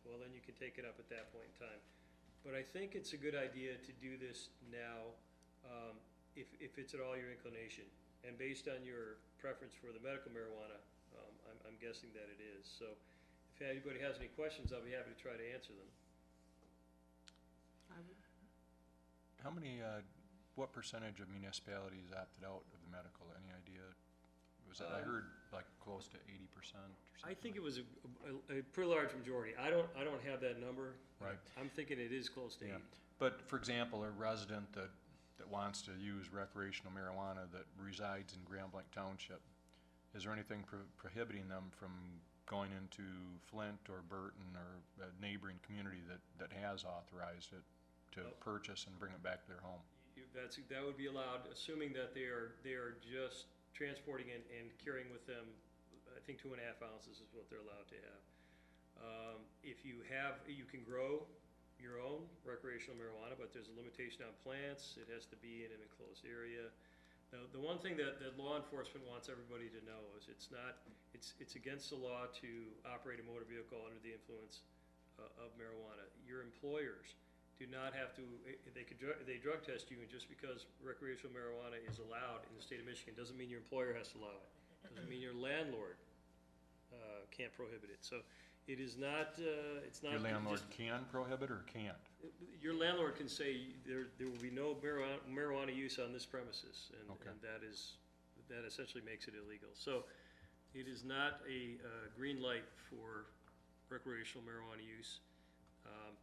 well, then you can take it up at that point in time. But I think it's a good idea to do this now, if it's at all your inclination. And based on your preference for the medical marijuana, I'm guessing that it is. So if anybody has any questions, I'll be happy to try to answer them. How many, what percentage of municipalities opted out of the medical? Any idea? Was it, I heard like close to 80% or something? I think it was a pretty large majority. I don't have that number. Right. I'm thinking it is close to 80. Yeah. But for example, a resident that wants to use recreational marijuana that resides in Grand Blanc Township, is there anything prohibiting them from going into Flint or Burton or a neighboring community that has authorized it to purchase and bring it back to their home? That would be allowed, assuming that they are just transporting and carrying with them, I think 2.5 ounces is what they're allowed to have. If you have, you can grow your own recreational marijuana, but there's a limitation on plants. It has to be in an enclosed area. The one thing that law enforcement wants everybody to know is it's against the law to operate a motor vehicle under the influence of marijuana. Your employers do not have to, they drug test you, and just because recreational marijuana is allowed in the state of Michigan doesn't mean your employer has to allow it. Doesn't mean your landlord can't prohibit it. So it is not, it's not. Your landlord just- can prohibit or can't? Your landlord can say there will be no marijuana use on this premises, Okay. and that essentially makes it illegal. So it is not a green light for recreational marijuana use,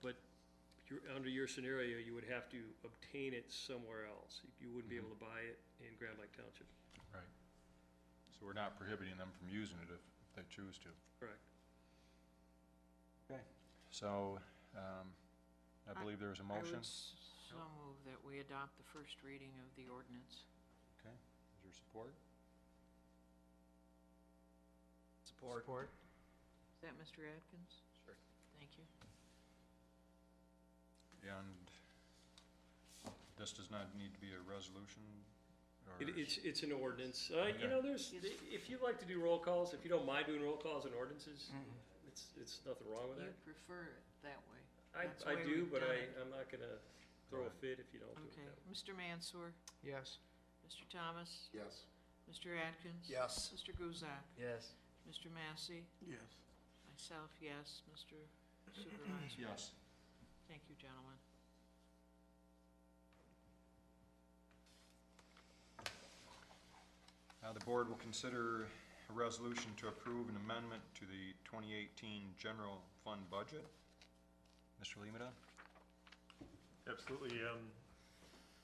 but under your scenario, you would have to obtain it somewhere else. You wouldn't be able to buy it in Grand Lake Township. Right. So we're not prohibiting them from using it if they choose to. Correct. Okay. So, I believe there is a motion. I would so move that we adopt the first reading of the ordinance. Okay. Is there support? Support. Is that Mr. Atkins? Sure. Thank you. And this does not need to be a resolution? Or It's an ordinance. Okay. You know, if you like to do roll calls, if you don't mind doing roll calls and ordinances, it's nothing wrong with You that. prefer it that way. I That's the way do, we've but done it. I'm not gonna throw a fit if you don't do it Okay. that way. Mr. Mansour, Yes. Mr. Thomas, Yes. Mr. Atkins? Yes. Mr. Guzak? Yes. Mr. Massey? Yes. Myself, yes. Mr. Supervisor? Yes. Thank you, gentlemen. Now the board will consider a resolution to approve an amendment to the 2018 general fund budget. Mr. Limita? Absolutely,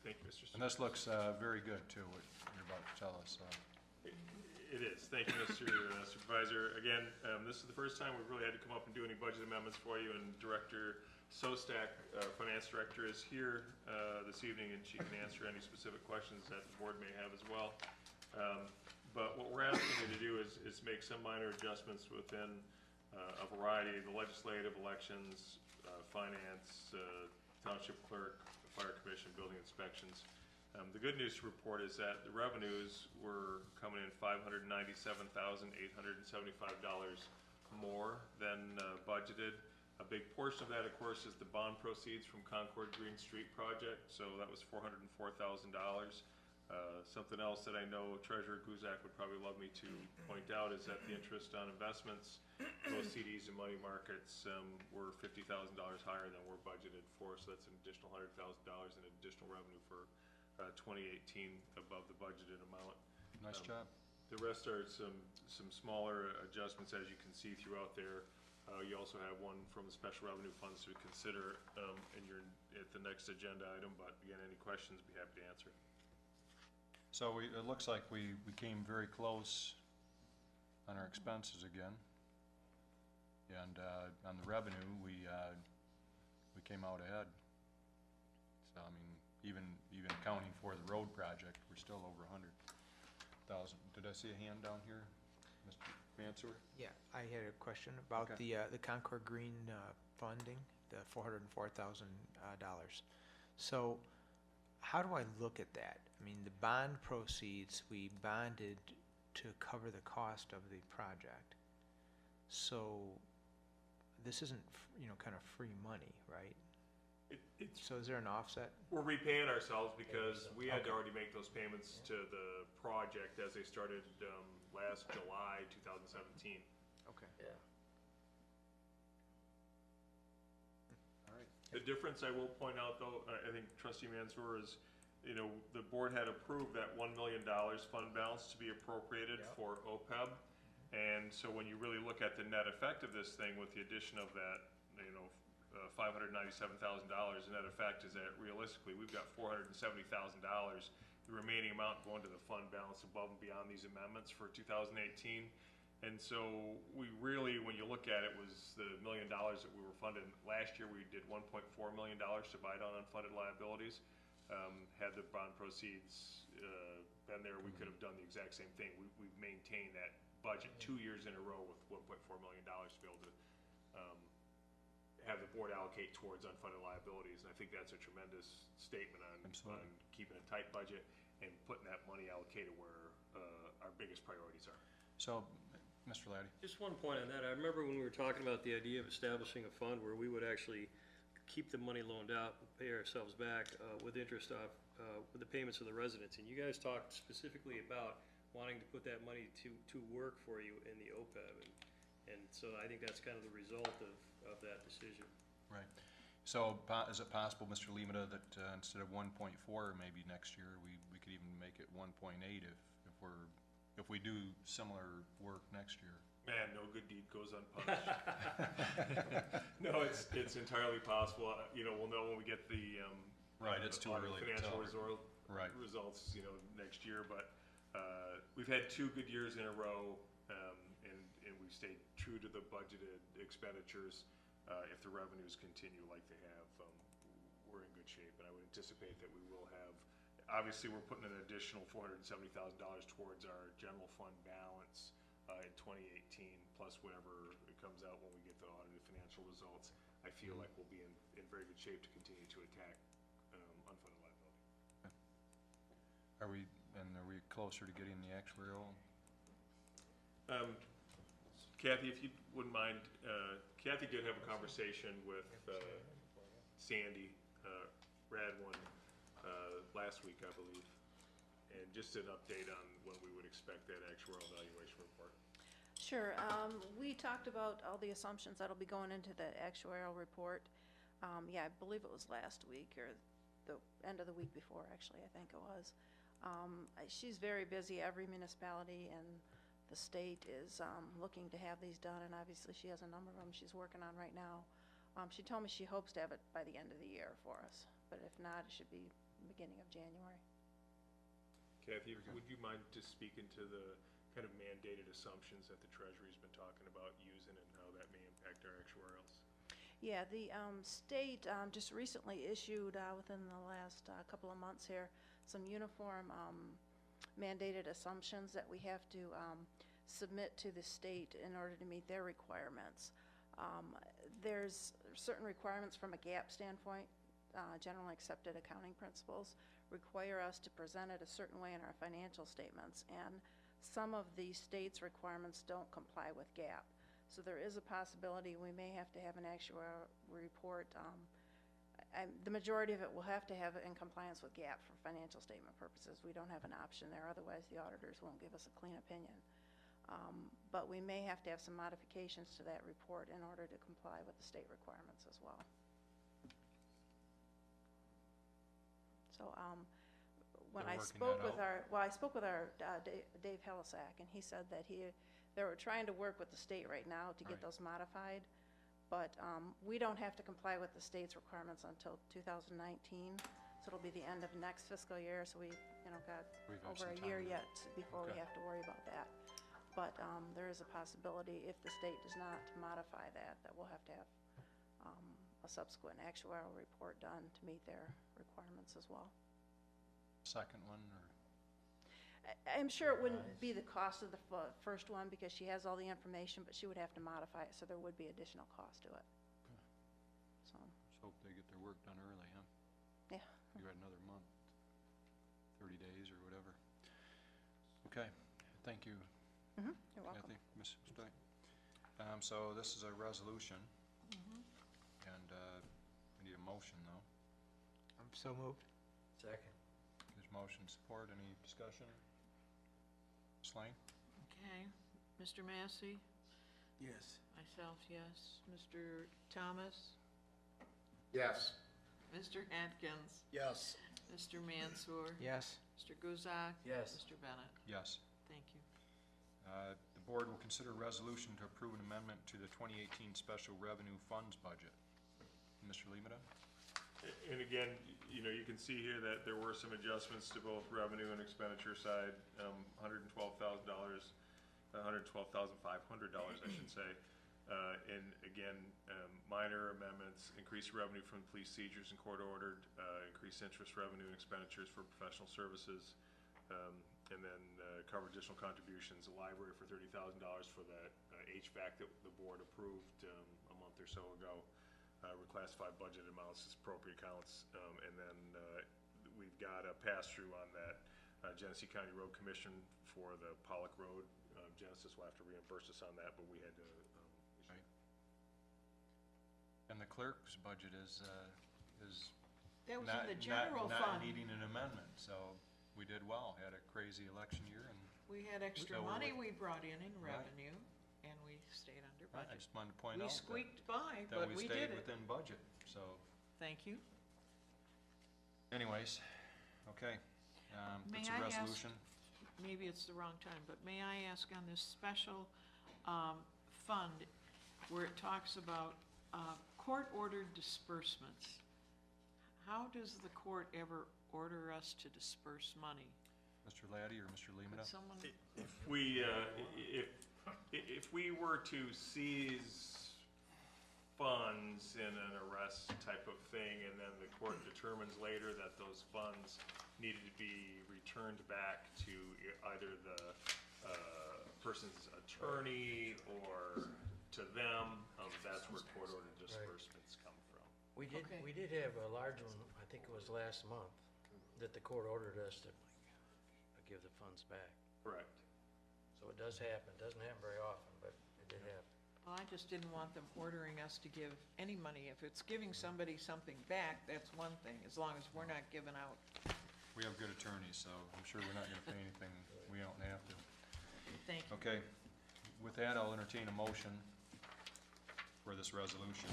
thank you, Mr. And this looks very good too, what you're about to tell us. It is. Thank you, Mr. Supervisor. Again, this is the first time we've really had to come up and do any budget amendments for you, and Director Sostak, Finance Director, is here this evening, and she can answer any specific questions that the board may have as well. But what we're asking you to do is make some minor adjustments within a variety of the legislative, elections, finance, township clerk, fire commission, building inspections. The good news to report is that the revenues were coming in $597,875 more than budgeted. A big portion of that, of course, is the bond proceeds from Concord Green Street project, so that was $404,000. Something else that I know Treasurer Guzak would probably love me to point out is that the interest on investments, both CDs and money markets, were $50,000 higher than we're budgeted for, so that's an additional $100,000 in additional revenue for 2018 above the budgeted amount. Nice job. The rest are some smaller adjustments, as you can see throughout there. You also have one from the special revenue funds to consider at the next agenda item, but again, any questions, be happy to answer. So it looks like we came very close on our expenses again. And on the revenue, we came out ahead. So, I mean, even accounting for the road project, we're still over 100,000. Did I see a hand down here, Mr. Mansour? Yeah, I had a question about Okay. the Concord Green funding, the $404,000. So how do I look at that? I mean, the bond proceeds, we bonded to cover the cost of the project. So this isn't, kind of free money, right? So is there an offset? We're repaying ourselves because we had to Okay. already make those payments to the project as they started last July 2017. Okay. Yeah. All right. The difference I will point out, though, I think Trustee Mansour is, the board had approved that $1 million fund balance to be appropriated Yep. for OPEB. And so when you really look at the net effect of this thing with the addition of that, $597,000, the net effect is that realistically, we've got $470,000, the remaining amount going to the fund balance above and beyond these amendments for 2018. And so we really, when you look at it, was the $1 million that we were funded. Last year, we did $1.4 million to buy down unfunded liabilities. Had the bond proceeds been there, we could have done the exact same thing. We've maintained that budget 2 years in a row with $1.4 million to be able to have the board allocate towards unfunded liabilities, and I think that's a tremendous statement on Absolutely. keeping a tight budget and putting that money allocated where our biggest priorities are. So, Mr. Laddie? Just one point on that. I remember when we were talking about the idea of establishing a fund where we would actually keep the money loaned out and pay ourselves back with interest off, with the payments of the residents. And you guys talked specifically about wanting to put that money to work for you in the OPEB. And so I think that's kind of the result of that decision. Right. So is it possible, Mr. Limita, that instead of 1.4, maybe next year, we could even make it 1.8 if we do similar work next year? Man, no good deed goes unpunished. No, it's entirely possible. We'll know when we get the Right, it's too early to financial tell. Right. results, next year. But we've had 2 good years in a row, and we've stayed true to the budgeted expenditures. If the revenues continue like they have, we're in good shape, and I would anticipate that we will have. Obviously, we're putting an additional $470,000 towards our general fund balance in 2018, plus whatever it comes out when we get the audited financial results. I feel like we'll be in very good shape to continue to attack unfunded liability. Are we closer to getting the actuarial? Kathy, if you wouldn't mind, Kathy did have a conversation with Sandy Radwin last week, I believe, and just an update on when we would expect that actuarial evaluation report. Sure. We talked about all the assumptions that'll be going into the actuarial report. Yeah, I believe it was last week or the end of the week before, actually, I think it was. She's very busy. Every municipality in the state is looking to have these done, and obviously she has a number of them she's working on right now. She told me she hopes to have it by the end of the year for us, but if not, it should be beginning of January. Kathy, would you mind just speaking to the kind of mandated assumptions that the Treasury's been talking about using and how that may impact our actuarials? Yeah, the state just recently issued, within the last couple of months here, some uniform mandated assumptions that we have to submit to the state in order to meet their requirements. There's certain requirements from a GAAP standpoint. Generally accepted accounting principles require us to present it a certain way in our financial statements, and some of the state's requirements don't comply with GAAP. So there is a possibility we may have to have an actuarial report. The majority of it will have to have it in compliance with GAAP for financial statement purposes. We don't have an option there, otherwise the auditors won't give us a clean opinion. But we may have to have some modifications to that report in order to comply with the state requirements as well. So when I spoke with our Dave Helisack, and he said that they were trying to work with the state right now to get those modified, but we don't have to comply with the state's requirements until 2019, so it'll be the end of next fiscal year, so we've got over a year yet before we have to worry about that. But there is a possibility, if the state does not modify that we'll have to have a subsequent actuarial report done to meet their requirements as well. Second one, or? I'm sure it wouldn't be the cost of the first one because she has all the information, but she would have to modify it, so there would be additional cost to it. So. Let's hope they get their work done early, huh? Yeah. You got another month, 30 days or whatever. Okay, thank you. You're welcome. Kathy, Ms. Stein. So this is a resolution, and we need a motion, though. I'm so moved. Second. There's motion support. Any discussion? Ms. Lane? Okay. Mr. Massey? Yes. Myself, yes. Mr. Thomas? Yes. Mr. Atkins? Yes. Mr. Mansour? Yes. Mr. Guzak? Yes. Mr. Bennett? Yes. Thank you. The board will consider a resolution to approve an amendment to the 2018 Special Revenue Funds budget. Mr. Limita? And again, you can see here that there were some adjustments to both revenue and expenditure side, $112,500, I should say. And again, minor amendments, increased revenue from police seizures and court ordered, increased interest revenue and expenditures for professional services, and then cover additional contributions, the library for $30,000 for that HVAC that the board approved a month or so ago. reclassify budget amounts as appropriate accounts, and then we've got a pass-through on that Genesee County Road Commission for the Pollock Road. Genesis will have to reimburse us on that, but we had to issue. Right. And the clerk's budget is That was not, in the general not fund. needing an amendment, so we did well, had a crazy election year, and We had extra So we're money with- we brought in Right. revenue, and we stayed under I budget. just wanted to point We out squeaked by, that but we we stayed did it. within budget, so Thank you. anyways, okay. May It's a I ask- resolution. Maybe it's the wrong time, but may I ask on this special fund where it talks about court-ordered disbursements, how does the court ever order us to disperse money? Mr. Laddie or Mr. Could Lemata? someone, If we, if we were to seize funds in an arrest type of thing, and then the court determines later that those funds needed to be returned back to either the person's attorney or to them, that's where court-ordered disbursements come from. Okay. We did have a large one, I think it was last month, that the court ordered us to give the funds back. Correct. So it does happen, it doesn't happen very often, but it did happen. well, I just didn't want them ordering us to give any money. If it's giving somebody something back, that's one thing, as long as we're not giving out. We have good attorneys, so I'm sure we're not gonna pay anything we don't have to. Thank you. Okay, with that, I'll entertain a motion for this resolution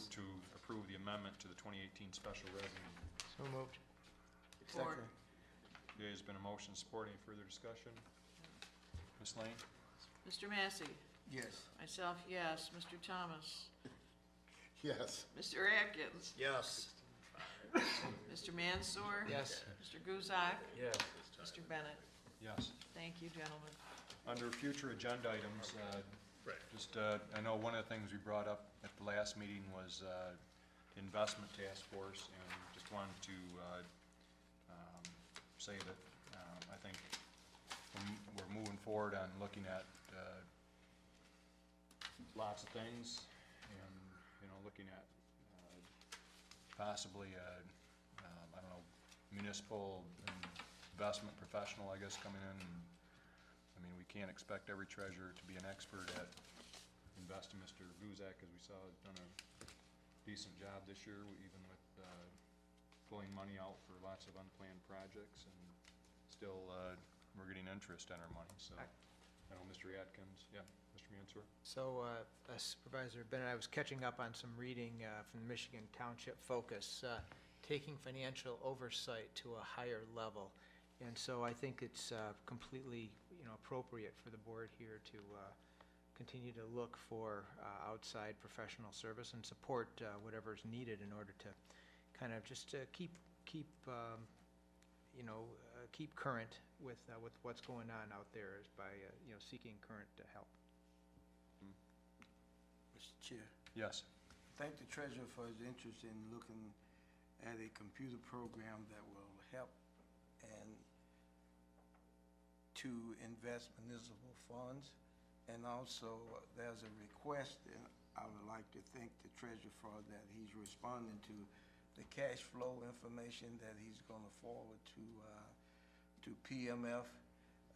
to approve the amendment to the 2018 special revenue. So moved. Support. Okay, there's been a motion, support. Any further discussion? Ms. Lane? Mr. Massey? Yes. Myself, yes. Mr. Thomas? Yes. Mr. Atkins? Yes. Mr. Mansour? Yes. Mr. Guzak? Yeah. Mr. Bennett? Yes. Thank you, gentlemen. Under future agenda items, just, I know one of the things we brought up at the last meeting was investment task force, and just wanted to say that I think we're moving forward on looking at lots of things, and, you know, looking at possibly, I don't know, municipal investment professional, I guess, coming in. And I mean, we can't expect every treasurer to be an expert at investing. Mr. Guzak, as we saw, has done a decent job this year, even with pulling money out for lots of unplanned projects, and still, we're getting interest on our money, so. I know Mr. Atkins, yeah, Mr. Mansour? So Supervisor Bennett, I was catching up on some reading from the Michigan Township Focus, taking financial oversight to a higher level. And so I think it's completely, appropriate for the board here to continue to look for outside professional service and support whatever's needed in order to kind of just keep current with what's going on out there, is by seeking current help. Mr. Chair, Yes. thank the treasurer for his interest in looking at a computer program that will help and to invest municipal funds. And also, there's a request, and I would like to thank the treasurer for that. He's responding to the cash flow information that he's gonna forward to PMF.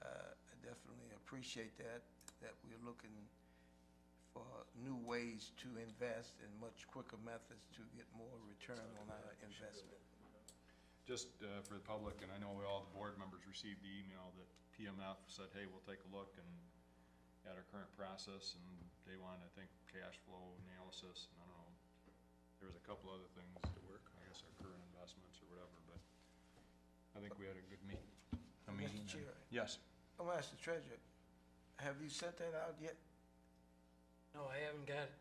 I definitely appreciate that we're looking for new ways to invest and much quicker methods to get more return on our investment. Just for the public, and I know all the board members received the email that PMF said, hey, we'll take a look and at our current process, and they wanted, I think, cash flow analysis, and I don't know, there was a couple other things to work, I guess our current investments or whatever, but I think we had a good meeting. Mr. Chair, Yes. I'm gonna ask the treasurer, have you sent that out yet? No, I haven't got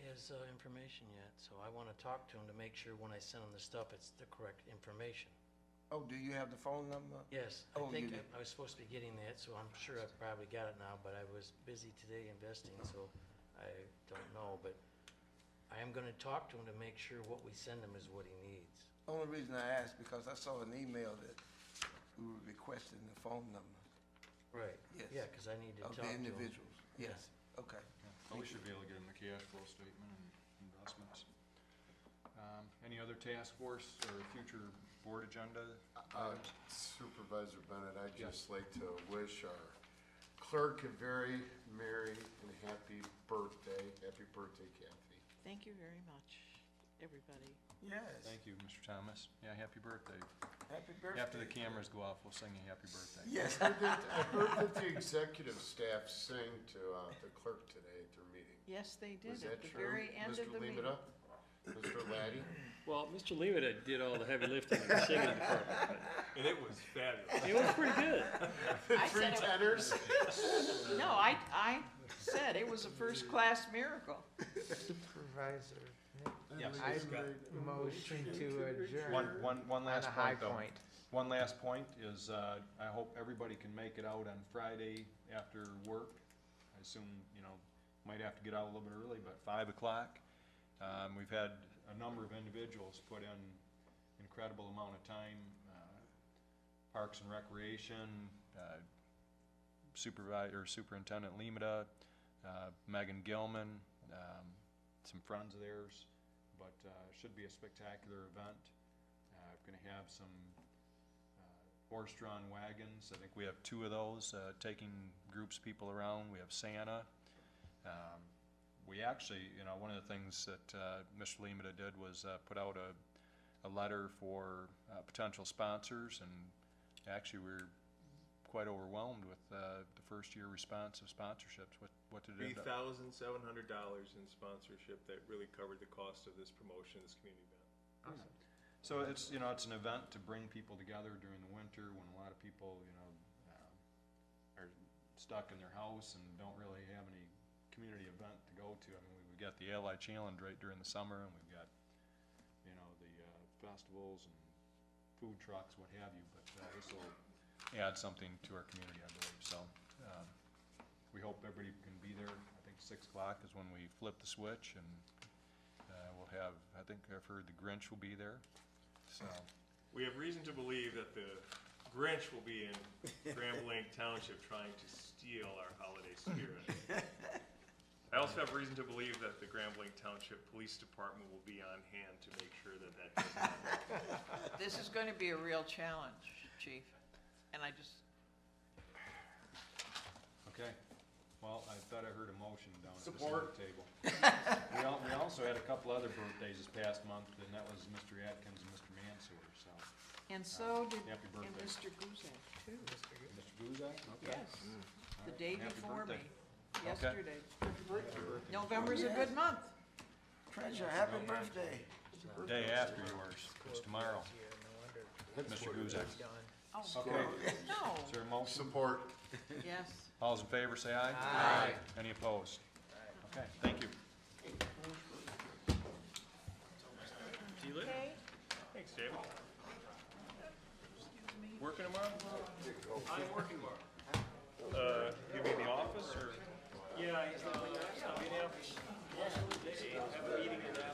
his information yet, so I want to talk to him to make sure when I send him the stuff, it's the correct information. Oh, do you have the phone number? Yes, I Oh, think you do. I was supposed to be getting that, so I'm sure I've probably got it now, but I was busy today investing, so I don't know, but I am gonna talk to him to make sure what we send him is what he needs. Only reason I asked, because I saw an email that we were requesting the phone number Right. Yes. Yeah, because I need to of talk the to him. individuals. Yes, okay. Well, we should be able to get them the cash flow statement and investments. Any other task force or future board agenda? Supervisor Bennett, I'd just like to wish our clerk a very merry and happy birthday. Happy birthday, Kathy. Thank you very much, everybody. Yes. Thank you, Mr. Thomas. Yeah, happy birthday. Happy birthday. After the cameras go off, we'll sing you happy birthday. Yes. I heard that the executive staff sang to the clerk today at their meeting. Yes, they did Was at that the true? very end of the meeting. Mr. Lemata? Mr. Laddie? Well, Mr. Lemata did all the heavy lifting in the singing department, And it was fabulous. but it was pretty good. I Three said it- tenors? No, I said it was a first-class miracle. Supervisor, Yes. I motion to adjourn One on last a high point, though. point. One last point is, I hope everybody can make it out on Friday after work. I assume, might have to get out a little bit early, but 5 o'clock. We've had a number of individuals put in incredible amount of time. Parks and Recreation, Superintendent Lemata, Megan Gilman, some friends of theirs, but should be a spectacular event. Going to have some horse-drawn wagons. I think we have 2 of those taking groups of people around. We have Santa. We actually, one of the things that Mr. Lemata did was put out a letter for potential sponsors, and actually we're quite overwhelmed with the first year response of sponsorships. What did it end up? $3,700 in sponsorship that really covered the cost of this promotion, this community event. Awesome. So it's, it's an event to bring people together during the winter when a lot of people, are stuck in their house and don't really have any community event to go to. I mean, we've got the Ally Challenge right during the summer, and we've got, the festivals and food trucks, what have you, but this will add something to our community, I believe. So we hope everybody can be there. I think 6 o'clock is when we flip the switch, and we'll have, I think I've heard the Grinch will be there. So We have reason to believe that the Grinch will be in Grand Blanc Township trying to steal our holiday spirit. I also have reason to believe that the Grand Blanc Township Police Department will be on hand to make sure that that doesn't happen. This is going to be a real challenge, Chief, and I just, okay. Well, I thought I heard a motion down at the Support. center table. We also had a couple other birthdays this past month, and that was Mr. Atkins and Mr. Mansour, so. and so did Happy and birthday. Mr. Guzak, too. Mr. Guzak? Okay. Yes, All the right. day Happy before me, birthday. yesterday. November's a good month. Treasure, happy birthday. Day after yours, it's tomorrow, Mr. Guzak. Oh, Okay, no, is there a motion? Support. yes. All those in favor say aye. Aye. Any opposed? Okay, thank you. See you later. Okay. Thanks, David. Working tomorrow? I'm working tomorrow.